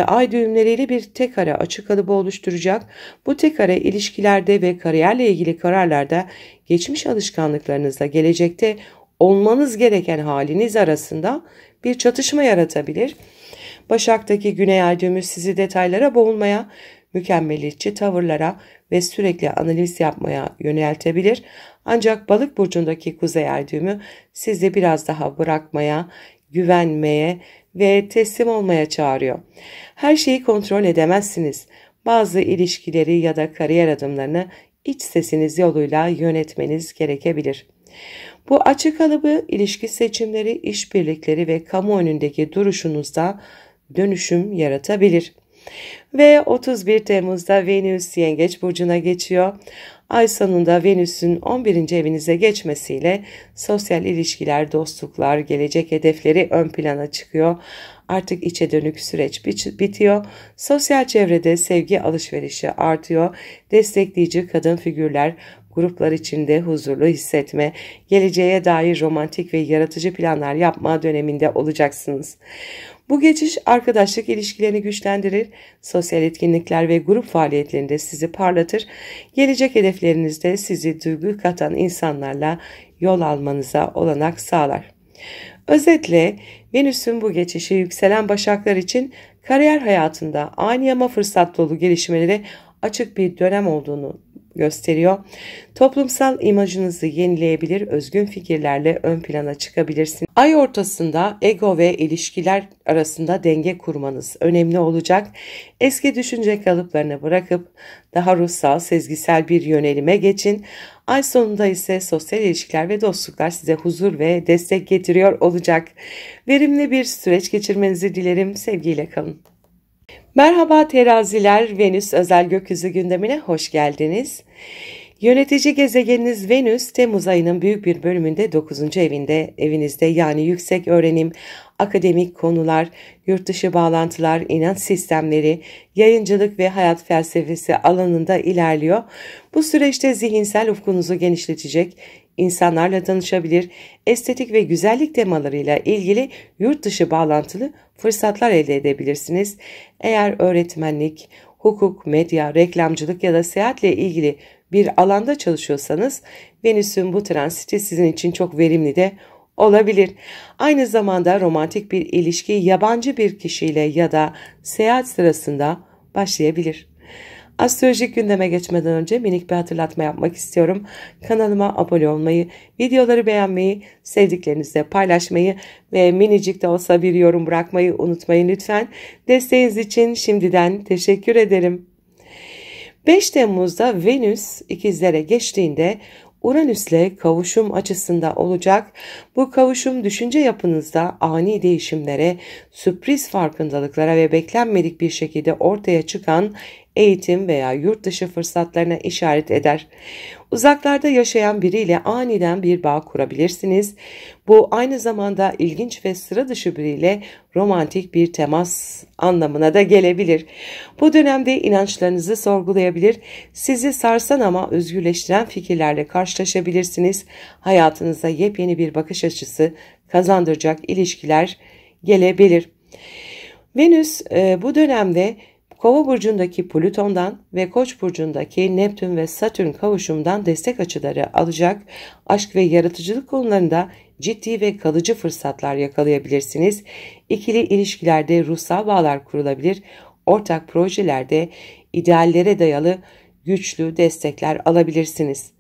ay düğümleriyle bir tek kare açı kalıbı oluşturacak. Bu tek kare ilişkilerde ve kariyerle ilgili kararlarda geçmiş alışkanlıklarınızla gelecekte olmanız gereken haliniz arasında bir çatışma yaratabilir. Başak'taki Güney ay düğümü sizi detaylara boğulmaya, mükemmeliyetçi tavırlara ve sürekli analiz yapmaya yöneltebilir. Ancak Balık burcundaki Kuzey ay düğümü sizi biraz daha bırakmaya, güvenmeye ve teslim olmaya çağırıyor. Her şeyi kontrol edemezsiniz. Bazı ilişkileri ya da kariyer adımlarını iç sesiniz yoluyla yönetmeniz gerekebilir. Bu açı kalıbı ilişki seçimleri, işbirlikleri ve kamu önündeki duruşunuzda dönüşüm yaratabilir. Ve 31 Temmuz'da Venüs Yengeç burcuna geçiyor. Ay sonunda Venüs'ün 11. evinize geçmesiyle sosyal ilişkiler, dostluklar, gelecek hedefleri ön plana çıkıyor. Artık içe dönük süreç bitiyor. Sosyal çevrede sevgi alışverişi artıyor. Destekleyici kadın figürler, gruplar içinde huzurlu hissetme, geleceğe dair romantik ve yaratıcı planlar yapma döneminde olacaksınız. Bu geçiş arkadaşlık ilişkilerini güçlendirir, sosyal etkinlikler ve grup faaliyetlerinde sizi parlatır, gelecek hedeflerinizde sizi duygu katan insanlarla yol almanıza olanak sağlar. Özetle Venüs'ün bu geçişi yükselen Başaklar için Kariyer hayatında ani ama fırsat dolu gelişmelere açık bir dönem olduğunu gösteriyor. Toplumsal imajınızı yenileyebilir, özgün fikirlerle ön plana çıkabilirsiniz. Ay ortasında ego ve ilişkiler arasında denge kurmanız önemli olacak. Eski düşünce kalıplarını bırakıp daha ruhsal, sezgisel bir yönelime geçin. Ay sonunda ise sosyal ilişkiler ve dostluklar size huzur ve destek getiriyor olacak. Verimli bir süreç geçirmenizi dilerim. Sevgiyle kalın. Merhaba teraziler, Venüs özel gökyüzü gündemine hoş geldiniz. Yönetici gezegeniniz Venüs, Temmuz ayının büyük bir bölümünde 9. evinizde yani yüksek öğrenim, akademik konular, yurt dışı bağlantılar, inanç sistemleri, yayıncılık ve hayat felsefesi alanında ilerliyor. Bu süreçte zihinsel ufkunuzu genişletecek, insanlarla tanışabilir, estetik ve güzellik temalarıyla ilgili yurt dışı bağlantılı fırsatlar elde edebilirsiniz. Eğer öğretmenlik, hukuk, medya, reklamcılık ya da seyahatle ilgili bir alanda çalışıyorsanız Venüs'ün bu transiti sizin için çok verimli de olabilir. Aynı zamanda romantik bir ilişki yabancı bir kişiyle ya da seyahat sırasında başlayabilir. Astrolojik gündeme geçmeden önce minik bir hatırlatma yapmak istiyorum. Kanalıma abone olmayı, videoları beğenmeyi, sevdiklerinizle paylaşmayı ve minicik de olsa bir yorum bırakmayı unutmayın lütfen. Desteğiniz için şimdiden teşekkür ederim. 5 Temmuz'da Venüs ikizlere geçtiğinde Uranüs'le kavuşum açısında olacak. Bu kavuşum düşünce yapınızda ani değişimlere, sürpriz farkındalıklara ve beklenmedik bir şekilde ortaya çıkan eğitim veya yurt dışı fırsatlarına işaret eder. Uzaklarda yaşayan biriyle aniden bir bağ kurabilirsiniz. Bu aynı zamanda ilginç ve sıra dışı biriyle romantik bir temas anlamına da gelebilir. Bu dönemde inançlarınızı sorgulayabilir, sizi sarsan ama özgürleştiren fikirlerle karşılaşabilirsiniz. Hayatınıza yepyeni bir bakış açısı kazandıracak ilişkiler gelebilir. Venüs bu dönemde Kova burcundaki Plüton'dan ve Koç burcundaki Neptün ve Satürn kavuşumundan destek açıları alacak. Aşk ve yaratıcılık konularında ciddi ve kalıcı fırsatlar yakalayabilirsiniz. İkili ilişkilerde ruhsal bağlar kurulabilir. Ortak projelerde ideallere dayalı güçlü destekler alabilirsiniz.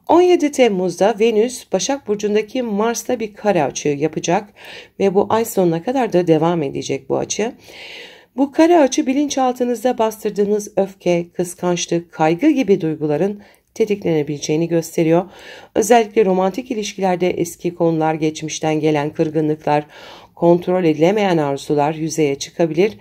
17 Temmuz'da Venüs Başak Burcu'ndaki Mars'ta bir kare açı yapacak ve bu ay sonuna kadar da devam edecek bu açı. Bu kare açı bilinçaltınızda bastırdığınız öfke, kıskançlık, kaygı gibi duyguların tetiklenebileceğini gösteriyor. Özellikle romantik ilişkilerde eski konular, geçmişten gelen kırgınlıklar, kontrol edilemeyen arzular yüzeye çıkabilir.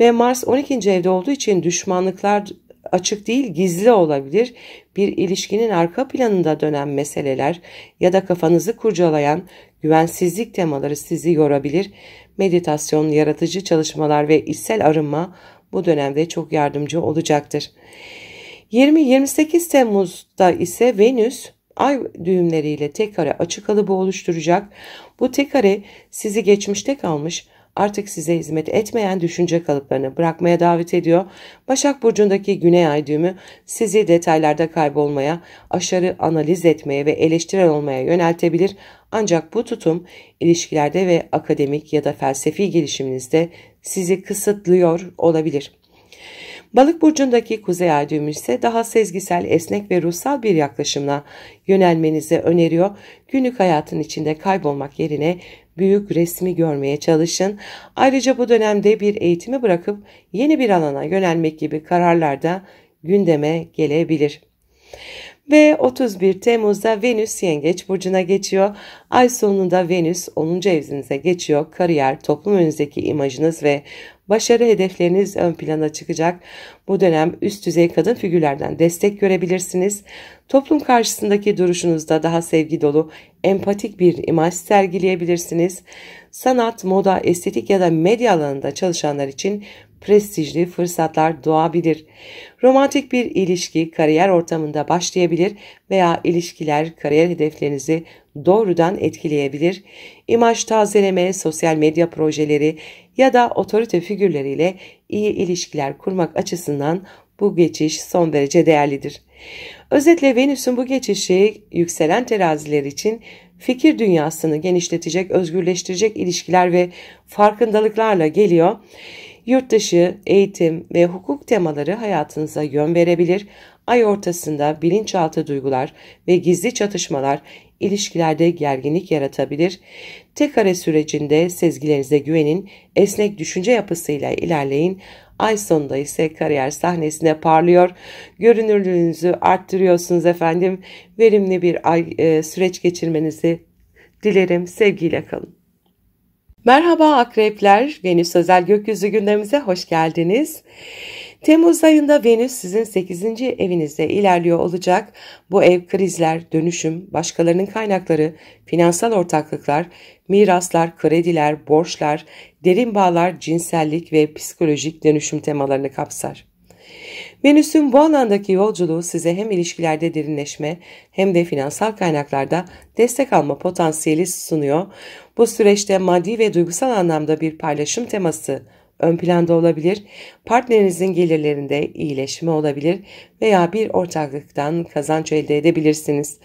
Ve Mars 12. evde olduğu için düşmanlıklar açık değil gizli olabilir. Bir ilişkinin arka planında dönen meseleler ya da kafanızı kurcalayan güvensizlik temaları sizi yorabilir. Meditasyon, yaratıcı çalışmalar ve içsel arınma bu dönemde çok yardımcı olacaktır. 20-28 Temmuz'da ise Venüs ay düğümleriyle tek kare açı kalıbı oluşturacak. Bu tek kare sizi geçmişte kalmış, artık size hizmet etmeyen düşünce kalıplarını bırakmaya davet ediyor. Başak Burcu'ndaki Güney Ay düğümü sizi detaylarda kaybolmaya, aşırı analiz etmeye ve eleştirel olmaya yöneltebilir. Ancak bu tutum ilişkilerde ve akademik ya da felsefi gelişiminizde sizi kısıtlıyor olabilir. Balık burcundaki Kuzey Ay düğümü ise daha sezgisel, esnek ve ruhsal bir yaklaşımla yönelmenizi öneriyor. Günlük hayatın içinde kaybolmak yerine büyük resmi görmeye çalışın. Ayrıca bu dönemde bir eğitimi bırakıp yeni bir alana yönelmek gibi kararlar da gündeme gelebilir. Ve 31 Temmuz'da Venüs Yengeç burcuna geçiyor. Ay sonunda Venüs 10. evinize geçiyor. Kariyer, toplum önünüzdeki imajınız ve başarı hedefleriniz ön plana çıkacak. Bu dönem üst düzey kadın figürlerden destek görebilirsiniz. Toplum karşısındaki duruşunuzda daha sevgi dolu, empatik bir imaj sergileyebilirsiniz. Sanat, moda, estetik ya da medya alanında çalışanlar için prestijli fırsatlar doğabilir. Romantik bir ilişki kariyer ortamında başlayabilir veya ilişkiler kariyer hedeflerinizi doğrudan etkileyebilir. İmaj tazeleme, sosyal medya projeleri ya da otorite figürleriyle iyi ilişkiler kurmak açısından bu geçiş son derece değerlidir. Özetle Venüs'ün bu geçişi yükselen teraziler için fikir dünyasını genişletecek, özgürleştirecek ilişkiler ve farkındalıklarla geliyor. Yurt dışı, eğitim ve hukuk temaları hayatınıza yön verebilir. Ay ortasında bilinçaltı duygular ve gizli çatışmalar ilişkilerde gerginlik yaratabilir. Tek kare sürecinde sezgilerinize güvenin, esnek düşünce yapısıyla ilerleyin. Ay sonunda ise kariyer sahnesine parlıyor. Görünürlüğünüzü arttırıyorsunuz efendim. Verimli bir süreç geçirmenizi dilerim. Sevgiyle kalın. Merhaba akrepler, Venüs özel gökyüzü gündemimize hoş geldiniz. Temmuz ayında Venüs sizin 8. evinizde ilerliyor olacak. Bu ev krizler, dönüşüm, başkalarının kaynakları, finansal ortaklıklar, miraslar, krediler, borçlar, derin bağlar, cinsellik ve psikolojik dönüşüm temalarını kapsar. Venüs'ün bu alandaki yolculuğu size hem ilişkilerde derinleşme hem de finansal kaynaklarda destek alma potansiyeli sunuyor. Bu süreçte maddi ve duygusal anlamda bir paylaşım teması ön planda olabilir, partnerinizin gelirlerinde iyileşme olabilir veya bir ortaklıktan kazanç elde edebilirsiniz.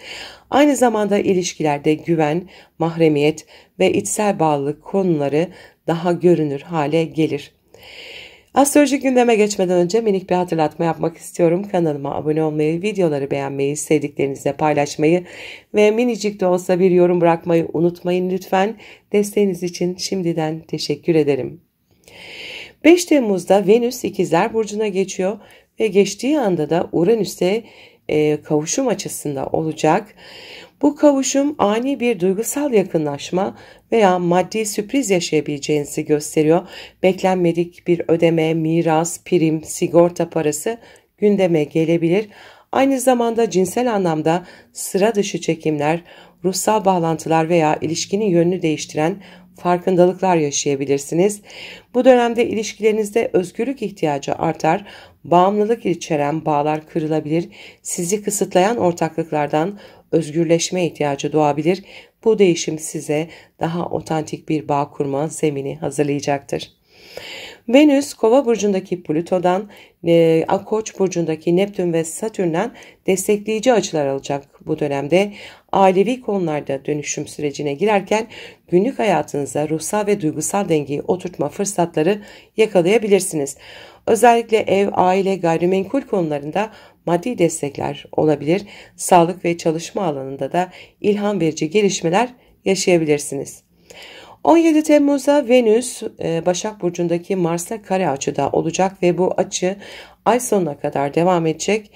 Aynı zamanda ilişkilerde güven, mahremiyet ve içsel bağlılık konuları daha görünür hale gelir. Astrolojik gündeme geçmeden önce minik bir hatırlatma yapmak istiyorum. Kanalıma abone olmayı, videoları beğenmeyi, sevdiklerinizle paylaşmayı ve minicik de olsa bir yorum bırakmayı unutmayın lütfen. Desteğiniz için şimdiden teşekkür ederim. 5 Temmuz'da Venüs İkizler Burcu'na geçiyor ve geçtiği anda da Uranüs'te kavuşum açısında olacak. Bu kavuşum ani bir duygusal yakınlaşma veya maddi sürpriz yaşayabileceğinizi gösteriyor. Beklenmedik bir ödeme, miras, prim, sigorta parası gündeme gelebilir. Aynı zamanda cinsel anlamda sıra dışı çekimler, ruhsal bağlantılar veya ilişkinin yönünü değiştiren farkındalıklar yaşayabilirsiniz. Bu dönemde ilişkilerinizde özgürlük ihtiyacı artar, bağımlılık içeren bağlar kırılabilir, sizi kısıtlayan ortaklıklardan özgürleşme ihtiyacı doğabilir. Bu değişim size daha otantik bir bağ kurma zemini hazırlayacaktır. Venüs, Kova burcundaki Plüto'dan, Koç burcundaki Neptün ve Satürn'den destekleyici açılar alacak bu dönemde. Ailevi konularda dönüşüm sürecine girerken günlük hayatınıza ruhsal ve duygusal dengeyi oturtma fırsatları yakalayabilirsiniz. Özellikle ev, aile, gayrimenkul konularında maddi destekler olabilir. Sağlık ve çalışma alanında da ilham verici gelişmeler yaşayabilirsiniz. 17 Temmuz'da Venüs Başak Burcu'ndaki Mars'la kare açıda olacak ve bu açı ay sonuna kadar devam edecek.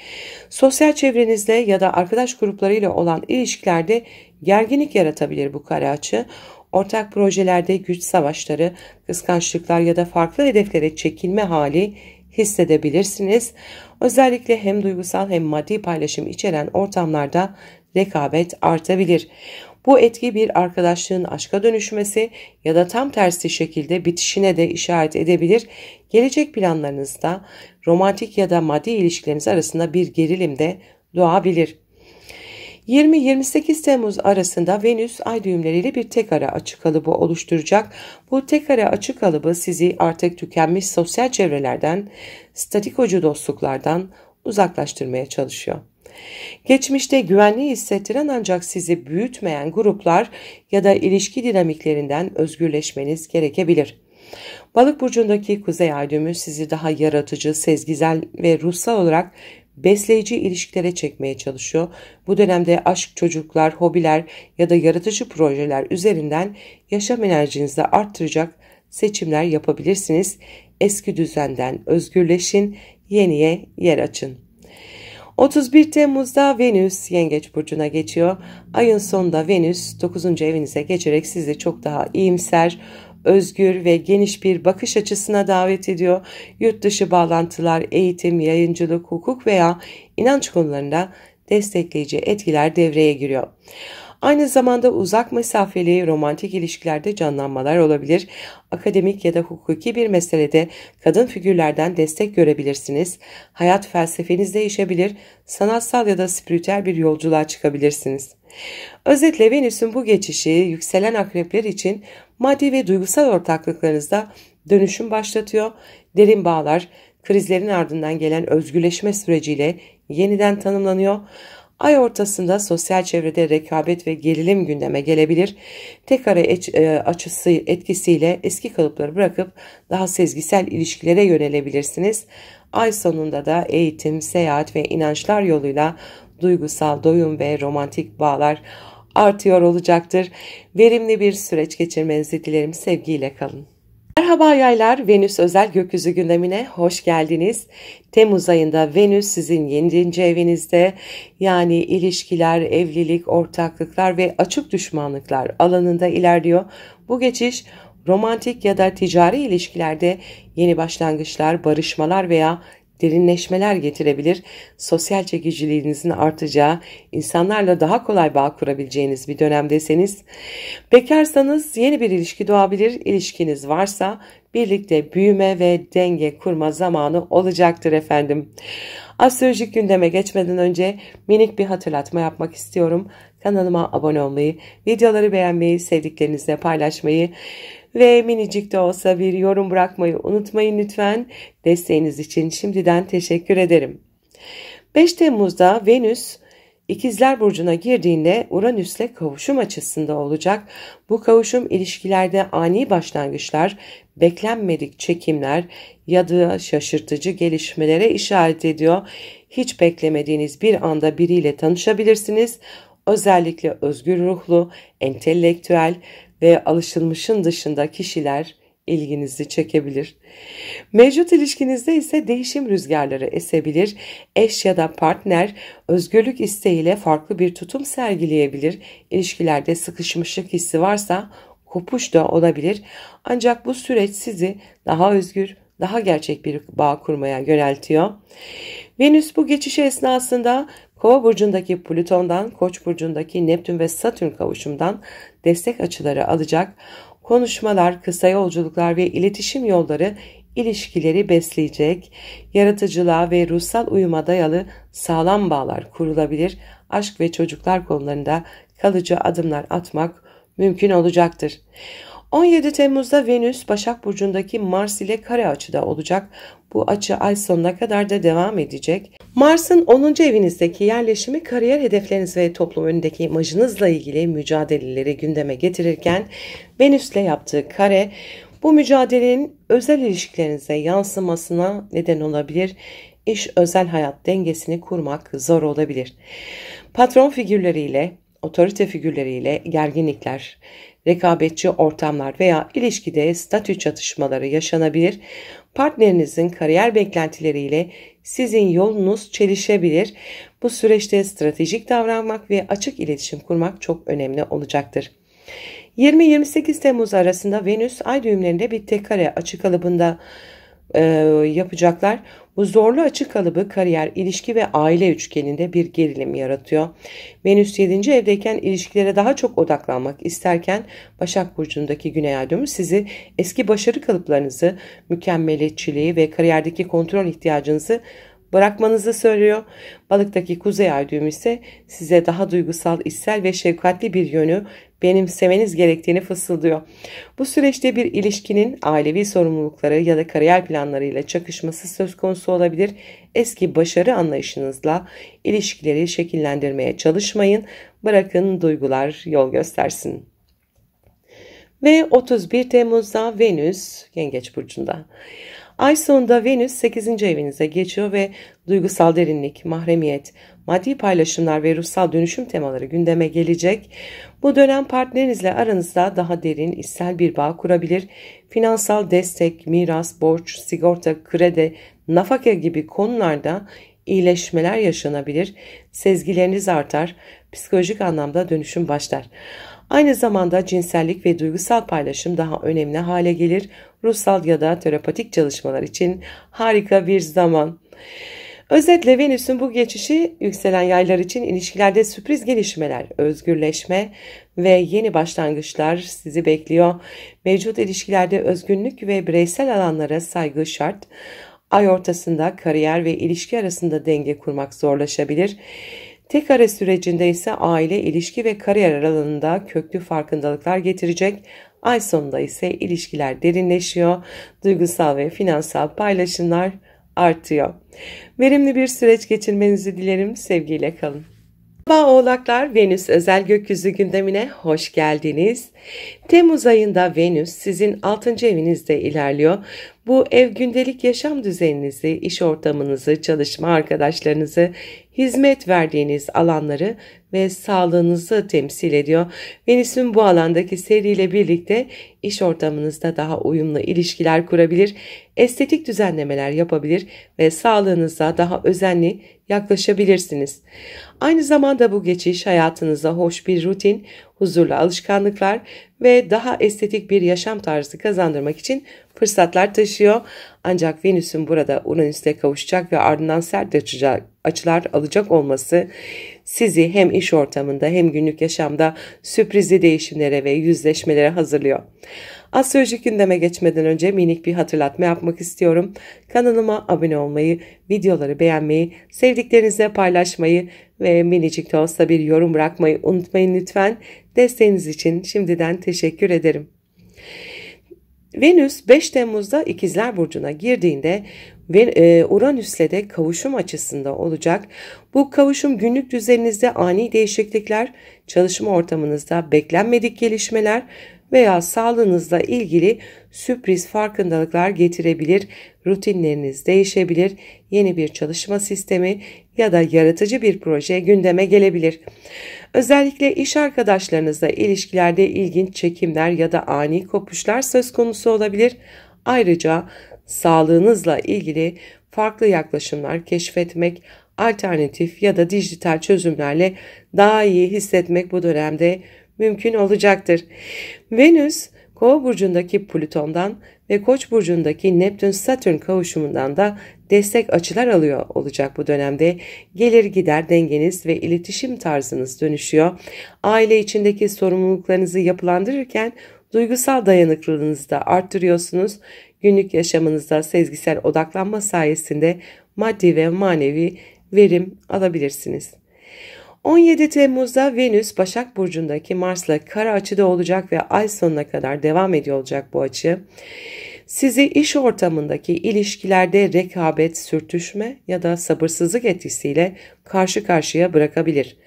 Sosyal çevrenizde ya da arkadaş gruplarıyla olan ilişkilerde gerginlik yaratabilir bu kare açı. Ortak projelerde güç savaşları, kıskançlıklar ya da farklı hedeflere çekilme hali hissedebilirsiniz. Özellikle hem duygusal hem maddi paylaşım içeren ortamlarda rekabet artabilir. Bu etki bir arkadaşlığın aşka dönüşmesi ya da tam tersi şekilde bitişine de işaret edebilir. Gelecek planlarınızda romantik ya da maddi ilişkileriniz arasında bir gerilim de doğabilir. 20-28 Temmuz arasında Venüs ay düğümleriyle bir tek kare açı kalıbı oluşturacak. Bu tek kare açı kalıbı sizi artık tükenmiş sosyal çevrelerden, statikocu dostluklardan uzaklaştırmaya çalışıyor. Geçmişte güvenli hissettiren ancak sizi büyütmeyen gruplar ya da ilişki dinamiklerinden özgürleşmeniz gerekebilir. Balık burcundaki kuzey ay düğümü sizi daha yaratıcı, sezgisel ve ruhsal olarak besleyici ilişkilere çekmeye çalışıyor. Bu dönemde aşk, çocuklar, hobiler ya da yaratıcı projeler üzerinden yaşam enerjinizi arttıracak seçimler yapabilirsiniz. Eski düzenden özgürleşin, yeniye yer açın. 31 Temmuz'da Venüs Yengeç Burcu'na geçiyor. Ayın sonunda Venüs 9. evinize geçerek sizi çok daha iyimser, özgür ve geniş bir bakış açısına davet ediyor. Yurt dışı bağlantılar, eğitim, yayıncılık, hukuk veya inanç konularında destekleyici etkiler devreye giriyor. Aynı zamanda uzak mesafeli romantik ilişkilerde canlanmalar olabilir. Akademik ya da hukuki bir meselede kadın figürlerden destek görebilirsiniz. Hayat felsefeniz değişebilir. Sanatsal ya da spiritüel bir yolculuğa çıkabilirsiniz. Özetle Venüs'ün bu geçişi yükselen akrepler için maddi ve duygusal ortaklıklarınızda dönüşüm başlatıyor. Derin bağlar, krizlerin ardından gelen özgürleşme süreciyle yeniden tanımlanıyor. Ay ortasında sosyal çevrede rekabet ve gerilim gündeme gelebilir. Tek kare açısı etkisiyle eski kalıpları bırakıp daha sezgisel ilişkilere yönelebilirsiniz. Ay sonunda da eğitim, seyahat ve inançlar yoluyla duygusal doyum ve romantik bağlar artıyor olacaktır. Verimli bir süreç geçirmenizi dilerim. Sevgiyle kalın. Merhaba yaylar, Venüs özel gökyüzü gündemine hoş geldiniz. Temmuz ayında Venüs sizin 7. evinizde, yani ilişkiler, evlilik, ortaklıklar ve açık düşmanlıklar alanında ilerliyor. Bu geçiş romantik ya da ticari ilişkilerde yeni başlangıçlar, barışmalar veya derinleşmeler getirebilir. Sosyal çekiciliğinizin artacağı, insanlarla daha kolay bağ kurabileceğiniz bir dönemdesiniz. Bekarsanız yeni bir ilişki doğabilir. İlişkiniz varsa birlikte büyüme ve denge kurma zamanı olacaktır efendim. Astrolojik gündeme geçmeden önce minik bir hatırlatma yapmak istiyorum. Kanalıma abone olmayı, videoları beğenmeyi, sevdiklerinizle paylaşmayı ve minicik de olsa bir yorum bırakmayı unutmayın lütfen. Desteğiniz için şimdiden teşekkür ederim. 5 Temmuz'da Venüs İkizler Burcu'na girdiğinde Uranüs'le kavuşum açısında olacak. Bu kavuşum ilişkilerde ani başlangıçlar, beklenmedik çekimler ya da şaşırtıcı gelişmelere işaret ediyor. Hiç beklemediğiniz bir anda biriyle tanışabilirsiniz. Özellikle özgür ruhlu, entelektüel ve alışılmışın dışında kişiler ilginizi çekebilir. Mevcut ilişkinizde ise değişim rüzgarları esebilir. Eş ya da partner özgürlük isteğiyle farklı bir tutum sergileyebilir. İlişkilerde sıkışmışlık hissi varsa kopuş da olabilir. Ancak bu süreç sizi daha özgür, daha gerçek bir bağ kurmaya yöneltiyor. Venüs bu geçişi esnasında Kova burcundaki Plüton'dan, Koç burcundaki Neptün ve Satürn kavuşumdan destek açıları alacak. Konuşmalar, kısa yolculuklar ve iletişim yolları ilişkileri besleyecek. Yaratıcılığa ve ruhsal uyuma dayalı sağlam bağlar kurulabilir. Aşk ve çocuklar konularında kalıcı adımlar atmak mümkün olacaktır. 17 Temmuz'da Venüs Başak Burcu'ndaki Mars ile kare açıda olacak. Bu açı ay sonuna kadar da devam edecek. Mars'ın 10. evinizdeki yerleşimi kariyer hedefleriniz ve toplum önündeki imajınızla ilgili mücadeleleri gündeme getirirken Venüs'le yaptığı kare bu mücadelenin özel ilişkilerinize yansımasına neden olabilir. İş özel hayat dengesini kurmak zor olabilir. Patron figürleriyle, otorite figürleriyle gerginlikler, rekabetçi ortamlar veya ilişkide statü çatışmaları yaşanabilir. Partnerinizin kariyer beklentileriyle sizin yolunuz çelişebilir. Bu süreçte stratejik davranmak ve açık iletişim kurmak çok önemli olacaktır. 20-28 Temmuz arasında Venüs ay düğümlerinde bir tek kare açı kalıbında yapacaklar. Bu zorlu açı kalıbı kariyer, ilişki ve aile üçgeninde bir gerilim yaratıyor. Venüs 7. evdeyken ilişkilere daha çok odaklanmak isterken Başak Burcu'ndaki Güney Ay düğümü sizi eski başarı kalıplarınızı, mükemmeliyetçiliği ve kariyerdeki kontrol ihtiyacınızı bırakmanızı söylüyor. Balıktaki Kuzey Ay düğümü ise size daha duygusal, içsel ve şefkatli bir yönü benimsemeniz gerektiğini fısıldıyor. Bu süreçte bir ilişkinin ailevi sorumlulukları ya da kariyer planlarıyla çakışması söz konusu olabilir. Eski başarı anlayışınızla ilişkileri şekillendirmeye çalışmayın. Bırakın duygular yol göstersin. Ve 31 Temmuz'da Venüs Yengeç Burcu'nda. Ay sonunda Venüs 8. evinize geçiyor ve duygusal derinlik, mahremiyet, maddi paylaşımlar ve ruhsal dönüşüm temaları gündeme gelecek. Bu dönem partnerinizle aranızda daha derin, içsel bir bağ kurabilir. Finansal destek, miras, borç, sigorta, kredi, nafaka gibi konularda iyileşmeler yaşanabilir. Sezgileriniz artar, psikolojik anlamda dönüşüm başlar. Aynı zamanda cinsellik ve duygusal paylaşım daha önemli hale gelir. Ruhsal ya da terapatik çalışmalar için harika bir zaman. Özetle Venüs'ün bu geçişi yükselen yaylar için ilişkilerde sürpriz gelişmeler, özgürleşme ve yeni başlangıçlar sizi bekliyor. Mevcut ilişkilerde özgünlük ve bireysel alanlara saygı şart. Ay ortasında kariyer ve ilişki arasında denge kurmak zorlaşabilir. Tek kare sürecinde ise aile, ilişki ve kariyer alanında köklü farkındalıklar getirecek. Ay sonunda ise ilişkiler derinleşiyor, duygusal ve finansal paylaşımlar artıyor. Verimli bir süreç geçirmenizi dilerim, sevgiyle kalın. Merhaba Oğlaklar, Venüs özel gökyüzü gündemine hoş geldiniz. Temmuz ayında Venüs sizin 6. evinizde ilerliyor. Bu ev gündelik yaşam düzeninizi, iş ortamınızı, çalışma arkadaşlarınızı, hizmet verdiğiniz alanları ve sağlığınızı temsil ediyor. Venüs'ün bu alandaki seyriyle birlikte iş ortamınızda daha uyumlu ilişkiler kurabilir, estetik düzenlemeler yapabilir ve sağlığınıza daha özenli yaklaşabilirsiniz. Aynı zamanda bu geçiş hayatınıza hoş bir rutin, huzurlu alışkanlıklar ve daha estetik bir yaşam tarzı kazandırmak için fırsatlar taşıyor. Ancak Venüs'ün burada Uranüs'le kavuşacak ve ardından sert açılar alacak olması sizi hem iş ortamında hem günlük yaşamda sürprizli değişimlere ve yüzleşmelere hazırlıyor. Astrolojik gündeme geçmeden önce minik bir hatırlatma yapmak istiyorum. Kanalıma abone olmayı, videoları beğenmeyi, sevdiklerinizle paylaşmayı ve minicik de olsa bir yorum bırakmayı unutmayın lütfen. Desteğiniz için şimdiden teşekkür ederim. Venüs 5 Temmuz'da İkizler Burcu'na girdiğinde Uranüs'le de kavuşum açısında olacak. Bu kavuşum günlük düzeninizde ani değişiklikler, çalışma ortamınızda beklenmedik gelişmeler veya sağlığınızla ilgili sürpriz farkındalıklar getirebilir, rutinleriniz değişebilir, yeni bir çalışma sistemi ya da yaratıcı bir proje gündeme gelebilir. Özellikle iş arkadaşlarınızla ilişkilerde ilginç çekimler ya da ani kopuşlar söz konusu olabilir. Ayrıca sağlığınızla ilgili farklı yaklaşımlar keşfetmek, alternatif ya da dijital çözümlerle daha iyi hissetmek bu dönemde mümkün olacaktır. Venüs, Kova burcundaki Plüton'dan ve Koç burcundaki Neptün-Satürn kavuşumundan da destek açılar alıyor olacak bu dönemde. Gelir gider dengeniz ve iletişim tarzınız dönüşüyor. Aile içindeki sorumluluklarınızı yapılandırırken duygusal dayanıklılığınızı da arttırıyorsunuz. Günlük yaşamınızda sezgisel odaklanma sayesinde maddi ve manevi verim alabilirsiniz. 17 Temmuz'da Venüs Başak Burcu'ndaki Mars'la kare açıda olacak ve ay sonuna kadar devam ediyor olacak bu açı. Sizi iş ortamındaki ilişkilerde rekabet, sürtüşme ya da sabırsızlık etkisiyle karşı karşıya bırakabilir.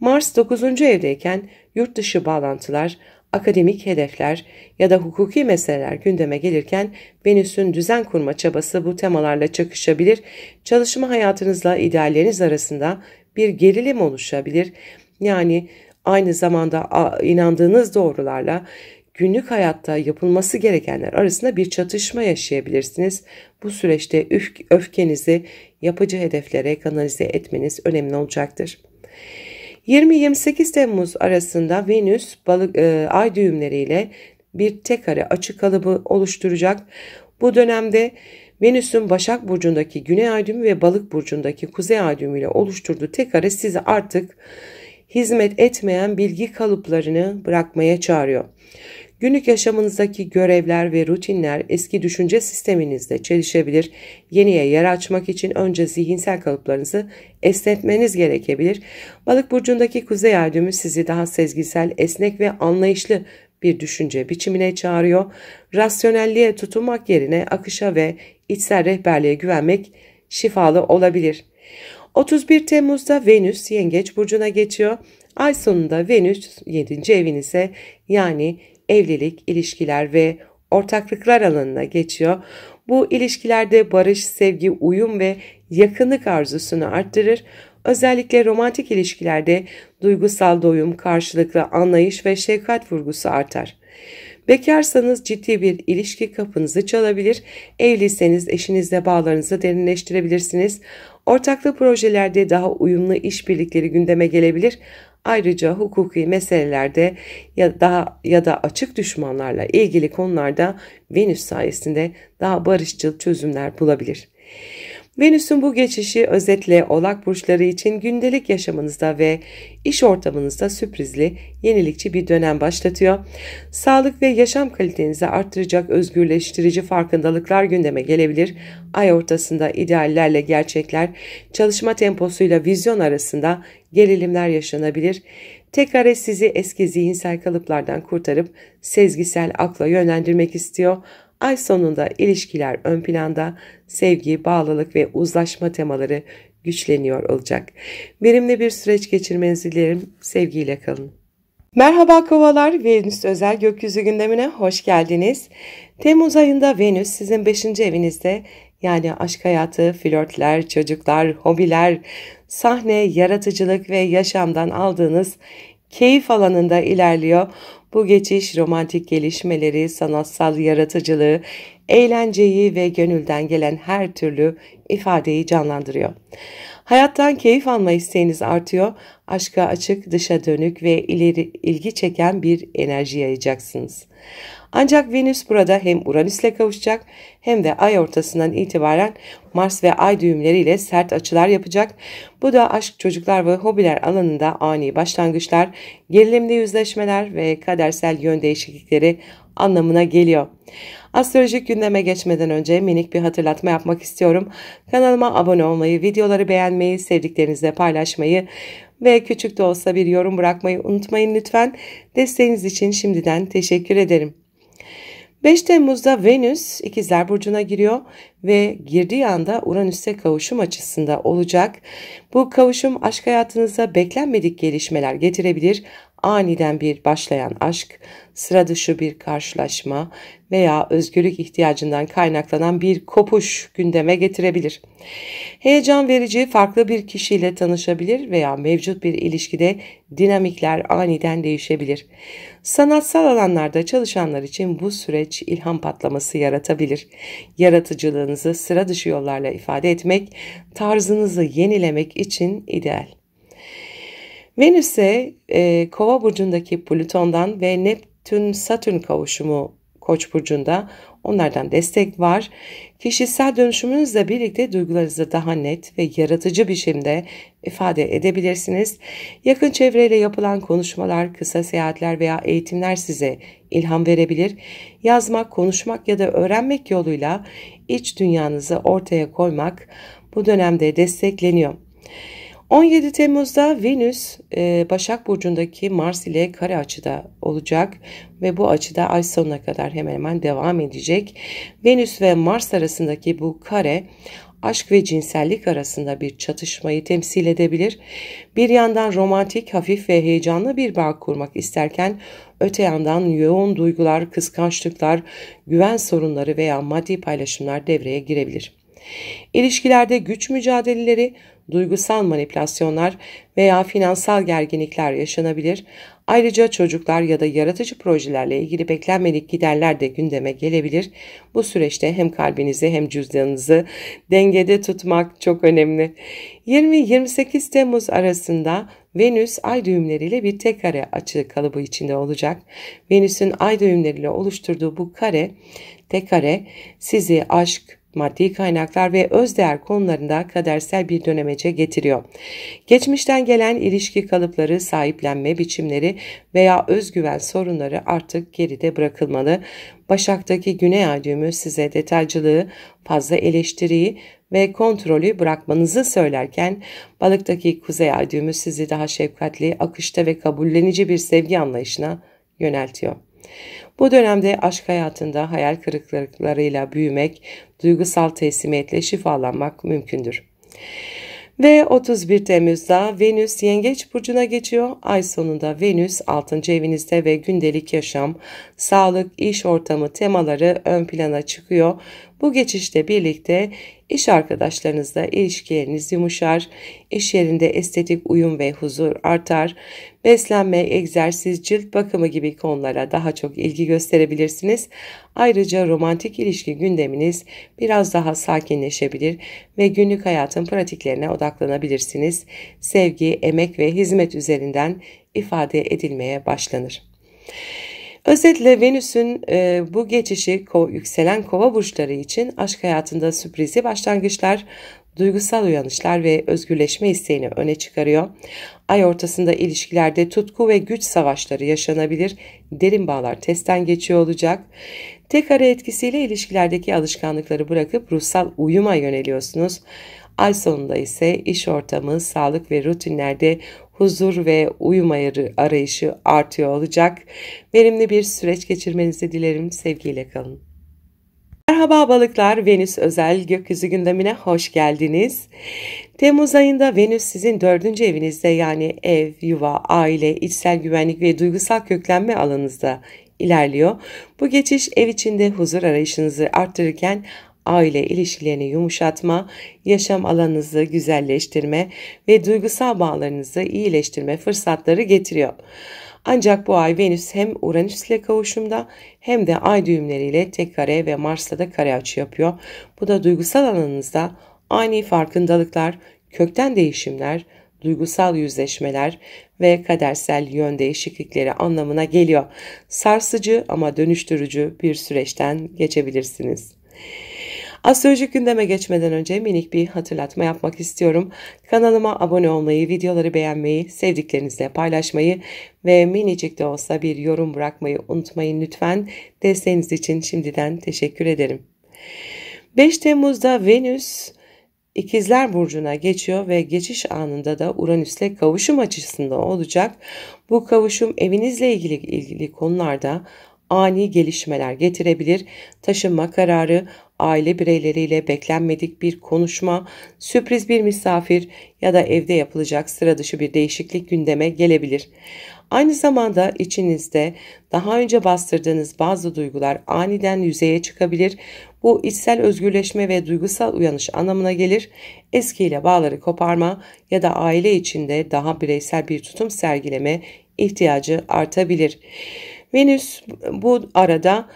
Mars 9. evdeyken yurt dışı bağlantılar, akademik hedefler ya da hukuki meseleler gündeme gelirken Venüs'ün düzen kurma çabası bu temalarla çakışabilir. Çalışma hayatınızla idealleriniz arasında bir gerilim oluşabilir. Yani aynı zamanda inandığınız doğrularla günlük hayatta yapılması gerekenler arasında bir çatışma yaşayabilirsiniz. Bu süreçte öfkenizi yapıcı hedeflere kanalize etmeniz önemli olacaktır. 20-28 Temmuz arasında Venüs ay düğümleriyle bir tek kare açı kalıbı oluşturacak. Bu dönemde Venüs'ün Başak Burcu'ndaki Güney ay düğümü ve Balık Burcu'ndaki Kuzey ay düğümü ile oluşturduğu tek kare sizi artık hizmet etmeyen bilgi kalıplarını bırakmaya çağırıyor. Günlük yaşamınızdaki görevler ve rutinler eski düşünce sisteminizle çelişebilir. Yeniye yer açmak için önce zihinsel kalıplarınızı esnetmeniz gerekebilir. Balık burcundaki kuzey ay düğümü sizi daha sezgisel, esnek ve anlayışlı bir düşünce biçimine çağırıyor. Rasyonelliğe tutunmak yerine akışa ve içsel rehberliğe güvenmek şifalı olabilir. 31 Temmuz'da Venüs Yengeç burcuna geçiyor. Ay sonunda Venüs 7. evinize yani evlilik, ilişkiler ve ortaklıklar alanına geçiyor. Bu ilişkilerde barış, sevgi, uyum ve yakınlık arzusunu arttırır. Özellikle romantik ilişkilerde duygusal doyum, karşılıklı anlayış ve şefkat vurgusu artar. Bekarsanız ciddi bir ilişki kapınızı çalabilir. Evliyseniz eşinizle bağlarınızı derinleştirebilirsiniz. Ortaklı projelerde daha uyumlu işbirlikleri gündeme gelebilir. Ayrıca hukuki meselelerde ya da açık düşmanlarla ilgili konularda Venüs sayesinde daha barışçıl çözümler bulabilir. Venüs'ün bu geçişi özetle Oğlak burçları için gündelik yaşamınızda ve iş ortamınızda sürprizli, yenilikçi bir dönem başlatıyor. Sağlık ve yaşam kalitenizi arttıracak özgürleştirici farkındalıklar gündeme gelebilir. Ay ortasında ideallerle gerçekler, çalışma temposuyla vizyon arasında gerilimler yaşanabilir. Tek kare sizi eski zihinsel kalıplardan kurtarıp sezgisel akla yönlendirmek istiyor. Ay sonunda ilişkiler ön planda, sevgi, bağlılık ve uzlaşma temaları güçleniyor olacak. Verimli bir süreç geçirmenizi dilerim. Sevgiyle kalın. Merhaba Kovalar, Venüs özel gökyüzü gündemine hoş geldiniz. Temmuz ayında Venüs sizin 5. evinizde, yani aşk hayatı, flörtler, çocuklar, hobiler, sahne, yaratıcılık ve yaşamdan aldığınız keyif alanında ilerliyor. Bu geçiş romantik gelişmeleri, sanatsal yaratıcılığı, eğlenceyi ve gönülden gelen her türlü ifadeyi canlandırıyor. Hayattan keyif alma isteğiniz artıyor. Aşka açık, dışa dönük ve ileri ilgi çeken bir enerji yayacaksınız. Ancak Venüs burada hem Uranüs'le kavuşacak hem de ay ortasından itibaren Mars ve ay düğümleriyle sert açılar yapacak. Bu da aşk, çocuklar ve hobiler alanında ani başlangıçlar, gerilimli yüzleşmeler ve kadersel yön değişiklikleri anlamına geliyor. Astrolojik gündeme geçmeden önce minik bir hatırlatma yapmak istiyorum. Kanalıma abone olmayı, videoları beğenmeyi, sevdiklerinizle paylaşmayı ve küçük de olsa bir yorum bırakmayı unutmayın lütfen. Desteğiniz için şimdiden teşekkür ederim. 5 Temmuz'da Venüs İkizler Burcu'na giriyor ve girdiği anda Uranüs'e kavuşum açısında olacak. Bu kavuşum aşk hayatınıza beklenmedik gelişmeler getirebilir. Aniden bir başlayan aşk, sıra dışı bir karşılaşma veya özgürlük ihtiyacından kaynaklanan bir kopuş gündeme getirebilir. Heyecan verici farklı bir kişiyle tanışabilir veya mevcut bir ilişkide dinamikler aniden değişebilir. Sanatsal alanlarda çalışanlar için bu süreç ilham patlaması yaratabilir. Yaratıcılığınızı sıra dışı yollarla ifade etmek, tarzınızı yenilemek için ideal. Venüs'e Kova burcundaki Plüton'dan ve Neptün-Satürn kavuşumu Koç burcunda, onlardan destek var. Kişisel dönüşümünüzle birlikte duygularınızı daha net ve yaratıcı biçimde ifade edebilirsiniz. Yakın çevreyle yapılan konuşmalar, kısa seyahatler veya eğitimler size ilham verebilir. Yazmak, konuşmak ya da öğrenmek yoluyla iç dünyanızı ortaya koymak bu dönemde destekleniyor. 17 Temmuz'da Venüs Başak Burcu'ndaki Mars ile kare açıda olacak ve bu açıda ay sonuna kadar hemen hemen devam edecek. Venüs ve Mars arasındaki bu kare aşk ve cinsellik arasında bir çatışmayı temsil edebilir. Bir yandan romantik, hafif ve heyecanlı bir bağ kurmak isterken öte yandan yoğun duygular, kıskançlıklar, güven sorunları veya maddi paylaşımlar devreye girebilir. İlişkilerde güç mücadeleleri, duygusal manipülasyonlar veya finansal gerginlikler yaşanabilir. Ayrıca çocuklar ya da yaratıcı projelerle ilgili beklenmedik giderler de gündeme gelebilir. Bu süreçte hem kalbinizi hem cüzdanınızı dengede tutmak çok önemli. 20-28 Temmuz arasında Venüs ay düğümleriyle bir tek kare açı kalıbı içinde olacak. Venüs'ün ay düğümleriyle oluşturduğu bu tek kare sizi aşk, maddi kaynaklar ve özdeğer konularında kadersel bir dönemece getiriyor. Geçmişten gelen ilişki kalıpları, sahiplenme biçimleri veya özgüven sorunları artık geride bırakılmalı. Başak'taki Güney Ay düğümü size detaycılığı, fazla eleştiriyi ve kontrolü bırakmanızı söylerken, Balık'taki Kuzey Ay düğümü sizi daha şefkatli, akışta ve kabullenici bir sevgi anlayışına yöneltiyor. Bu dönemde aşk hayatında hayal kırıklıklarıyla büyümek, duygusal teslimiyetle şifalanmak mümkündür. Ve 31 Temmuz'da Venüs Yengeç Burcu'na geçiyor. Ay sonunda Venüs 6. evinizde ve gündelik yaşam, sağlık, iş ortamı temaları ön plana çıkıyor. Bu geçişle birlikte iş arkadaşlarınızla ilişkileriniz yumuşar, iş yerinde estetik uyum ve huzur artar, beslenme, egzersiz, cilt bakımı gibi konulara daha çok ilgi gösterebilirsiniz. Ayrıca romantik ilişki gündeminiz biraz daha sakinleşebilir ve günlük hayatın pratiklerine odaklanabilirsiniz. Sevgi, emek ve hizmet üzerinden ifade edilmeye başlanır. Özetle Venüs'ün bu geçişi yükselen kova burçları için aşk hayatında sürprizli başlangıçlar, duygusal uyanışlar ve özgürleşme isteğini öne çıkarıyor. Ay ortasında ilişkilerde tutku ve güç savaşları yaşanabilir, derin bağlar testten geçiyor olacak. Tek kare etkisiyle ilişkilerdeki alışkanlıkları bırakıp ruhsal uyuma yöneliyorsunuz. Ay sonunda ise iş ortamı, sağlık ve rutinlerde huzur ve uyum arayışı artıyor olacak. Verimli bir süreç geçirmenizi dilerim. Sevgiyle kalın. Merhaba balıklar, Venüs özel gökyüzü gündemine hoş geldiniz. Temmuz ayında Venüs sizin 4. evinizde, yani ev, yuva, aile, içsel güvenlik ve duygusal köklenme alanınızda ilerliyor. Bu geçiş ev içinde huzur arayışınızı arttırırken aile ilişkilerini yumuşatma, yaşam alanınızı güzelleştirme ve duygusal bağlarınızı iyileştirme fırsatları getiriyor. Ancak bu ay Venüs hem Uranüs ile kavuşumda hem de ay düğümleriyle tek kare ve Mars'la da kare açı yapıyor. Bu da duygusal alanınızda ani farkındalıklar, kökten değişimler, duygusal yüzleşmeler ve kadersel yön değişiklikleri anlamına geliyor. Sarsıcı ama dönüştürücü bir süreçten geçebilirsiniz. Astrolojik gündeme geçmeden önce minik bir hatırlatma yapmak istiyorum. Kanalıma abone olmayı, videoları beğenmeyi, sevdiklerinizle paylaşmayı ve minicik de olsa bir yorum bırakmayı unutmayın lütfen. Desteğiniz için şimdiden teşekkür ederim. 5 Temmuz'da Venüs İkizler Burcu'na geçiyor ve geçiş anında da Uranüs'le kavuşum açısında olacak. Bu kavuşum evinizle ilgili konularda ani gelişmeler getirebilir. Taşınma kararı, aile bireyleriyle beklenmedik bir konuşma, sürpriz bir misafir ya da evde yapılacak sıra dışı bir değişiklik gündeme gelebilir. Aynı zamanda içinizde daha önce bastırdığınız bazı duygular aniden yüzeye çıkabilir. Bu içsel özgürleşme ve duygusal uyanış anlamına gelir. Eskiyle bağları koparma ya da aile içinde daha bireysel bir tutum sergileme ihtiyacı artabilir. Venüs bu arada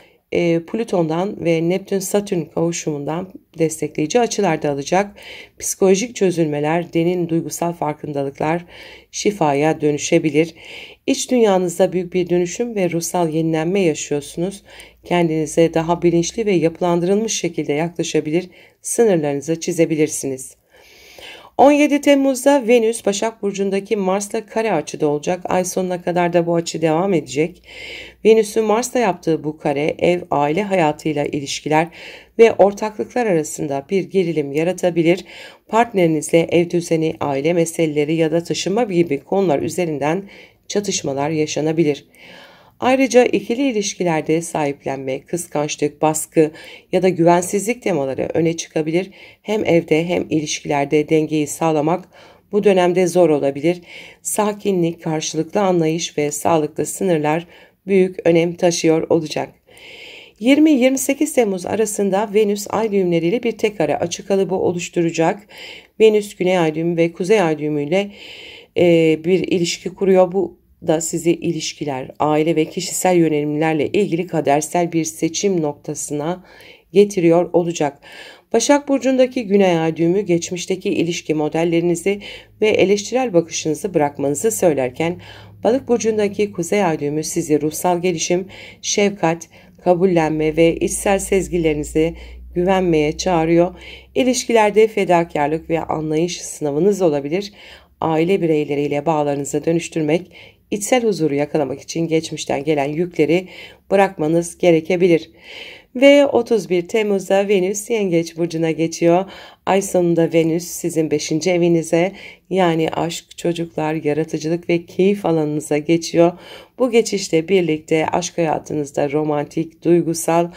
Plüton'dan ve Neptün-Satürn kavuşumundan destekleyici açılarda alacak. Psikolojik çözülmeler, derin duygusal farkındalıklar şifaya dönüşebilir. İç dünyanızda büyük bir dönüşüm ve ruhsal yenilenme yaşıyorsunuz. Kendinize daha bilinçli ve yapılandırılmış şekilde yaklaşabilir, sınırlarınızı çizebilirsiniz. 17 Temmuz'da Venüs Başak Burcu'ndaki Mars'la kare açıda olacak. Ay sonuna kadar da bu açı devam edecek. Venüs'ün Mars'la yaptığı bu kare ev, aile hayatıyla ilişkiler ve ortaklıklar arasında bir gerilim yaratabilir. Partnerinizle ev düzeni, aile meseleleri ya da taşınma gibi konular üzerinden çatışmalar yaşanabilir. Ayrıca ikili ilişkilerde sahiplenme, kıskançlık, baskı ya da güvensizlik temaları öne çıkabilir. Hem evde hem ilişkilerde dengeyi sağlamak bu dönemde zor olabilir. Sakinlik, karşılıklı anlayış ve sağlıklı sınırlar büyük önem taşıyor olacak. 20-28 Temmuz arasında Venüs ay düğümleriyle bir tek kare açı kalıbı oluşturacak. Venüs Güney ay düğümü ve Kuzey ay düğümüyle bir ilişki kuruyor. Bu da sizi ilişkiler, aile ve kişisel yönelimlerle ilgili kadersel bir seçim noktasına getiriyor olacak. Başak Burcu'ndaki Güney ay düğümü geçmişteki ilişki modellerinizi ve eleştirel bakışınızı bırakmanızı söylerken, Balık Burcu'ndaki Kuzey ay düğümü sizi ruhsal gelişim, şefkat, kabullenme ve içsel sezgilerinize güvenmeye çağırıyor. İlişkilerde fedakarlık ve anlayış sınavınız olabilir. Aile bireyleriyle bağlarınızı dönüştürmek, içsel huzuru yakalamak için geçmişten gelen yükleri bırakmanız gerekebilir. Ve 31 Temmuz'da Venüs Yengeç Burcu'na geçiyor. Ay sonunda Venüs sizin 5. evinize, yani aşk, çocuklar, yaratıcılık ve keyif alanınıza geçiyor. Bu geçişle birlikte aşk hayatınızda romantik, duygusal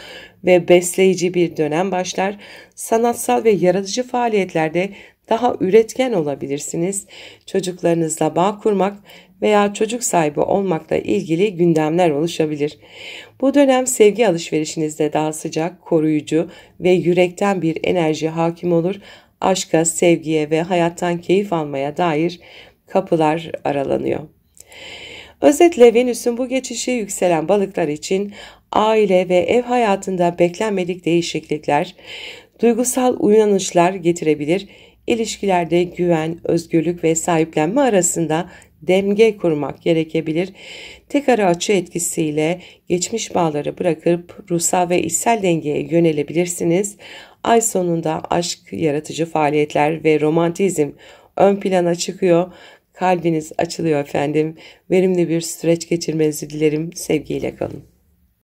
ve besleyici bir dönem başlar. Sanatsal ve yaratıcı faaliyetlerde daha üretken olabilirsiniz. Çocuklarınızla bağ kurmak veya çocuk sahibi olmakla ilgili gündemler oluşabilir. Bu dönem sevgi alışverişinizde daha sıcak, koruyucu ve yürekten bir enerji hakim olur. Aşka, sevgiye ve hayattan keyif almaya dair kapılar aralanıyor. Özetle Venüs'ün bu geçişi yükselen balıklar için aile ve ev hayatında beklenmedik değişiklikler, duygusal uyanışlar getirebilir. İlişkilerde güven, özgürlük ve sahiplenme arasında denge kurmak gerekebilir. Tek ara açı etkisiyle geçmiş bağları bırakıp ruhsal ve içsel dengeye yönelebilirsiniz. Ay sonunda aşk, yaratıcı faaliyetler ve romantizm ön plana çıkıyor. Kalbiniz açılıyor efendim. Verimli bir süreç geçirmenizi dilerim. Sevgiyle kalın.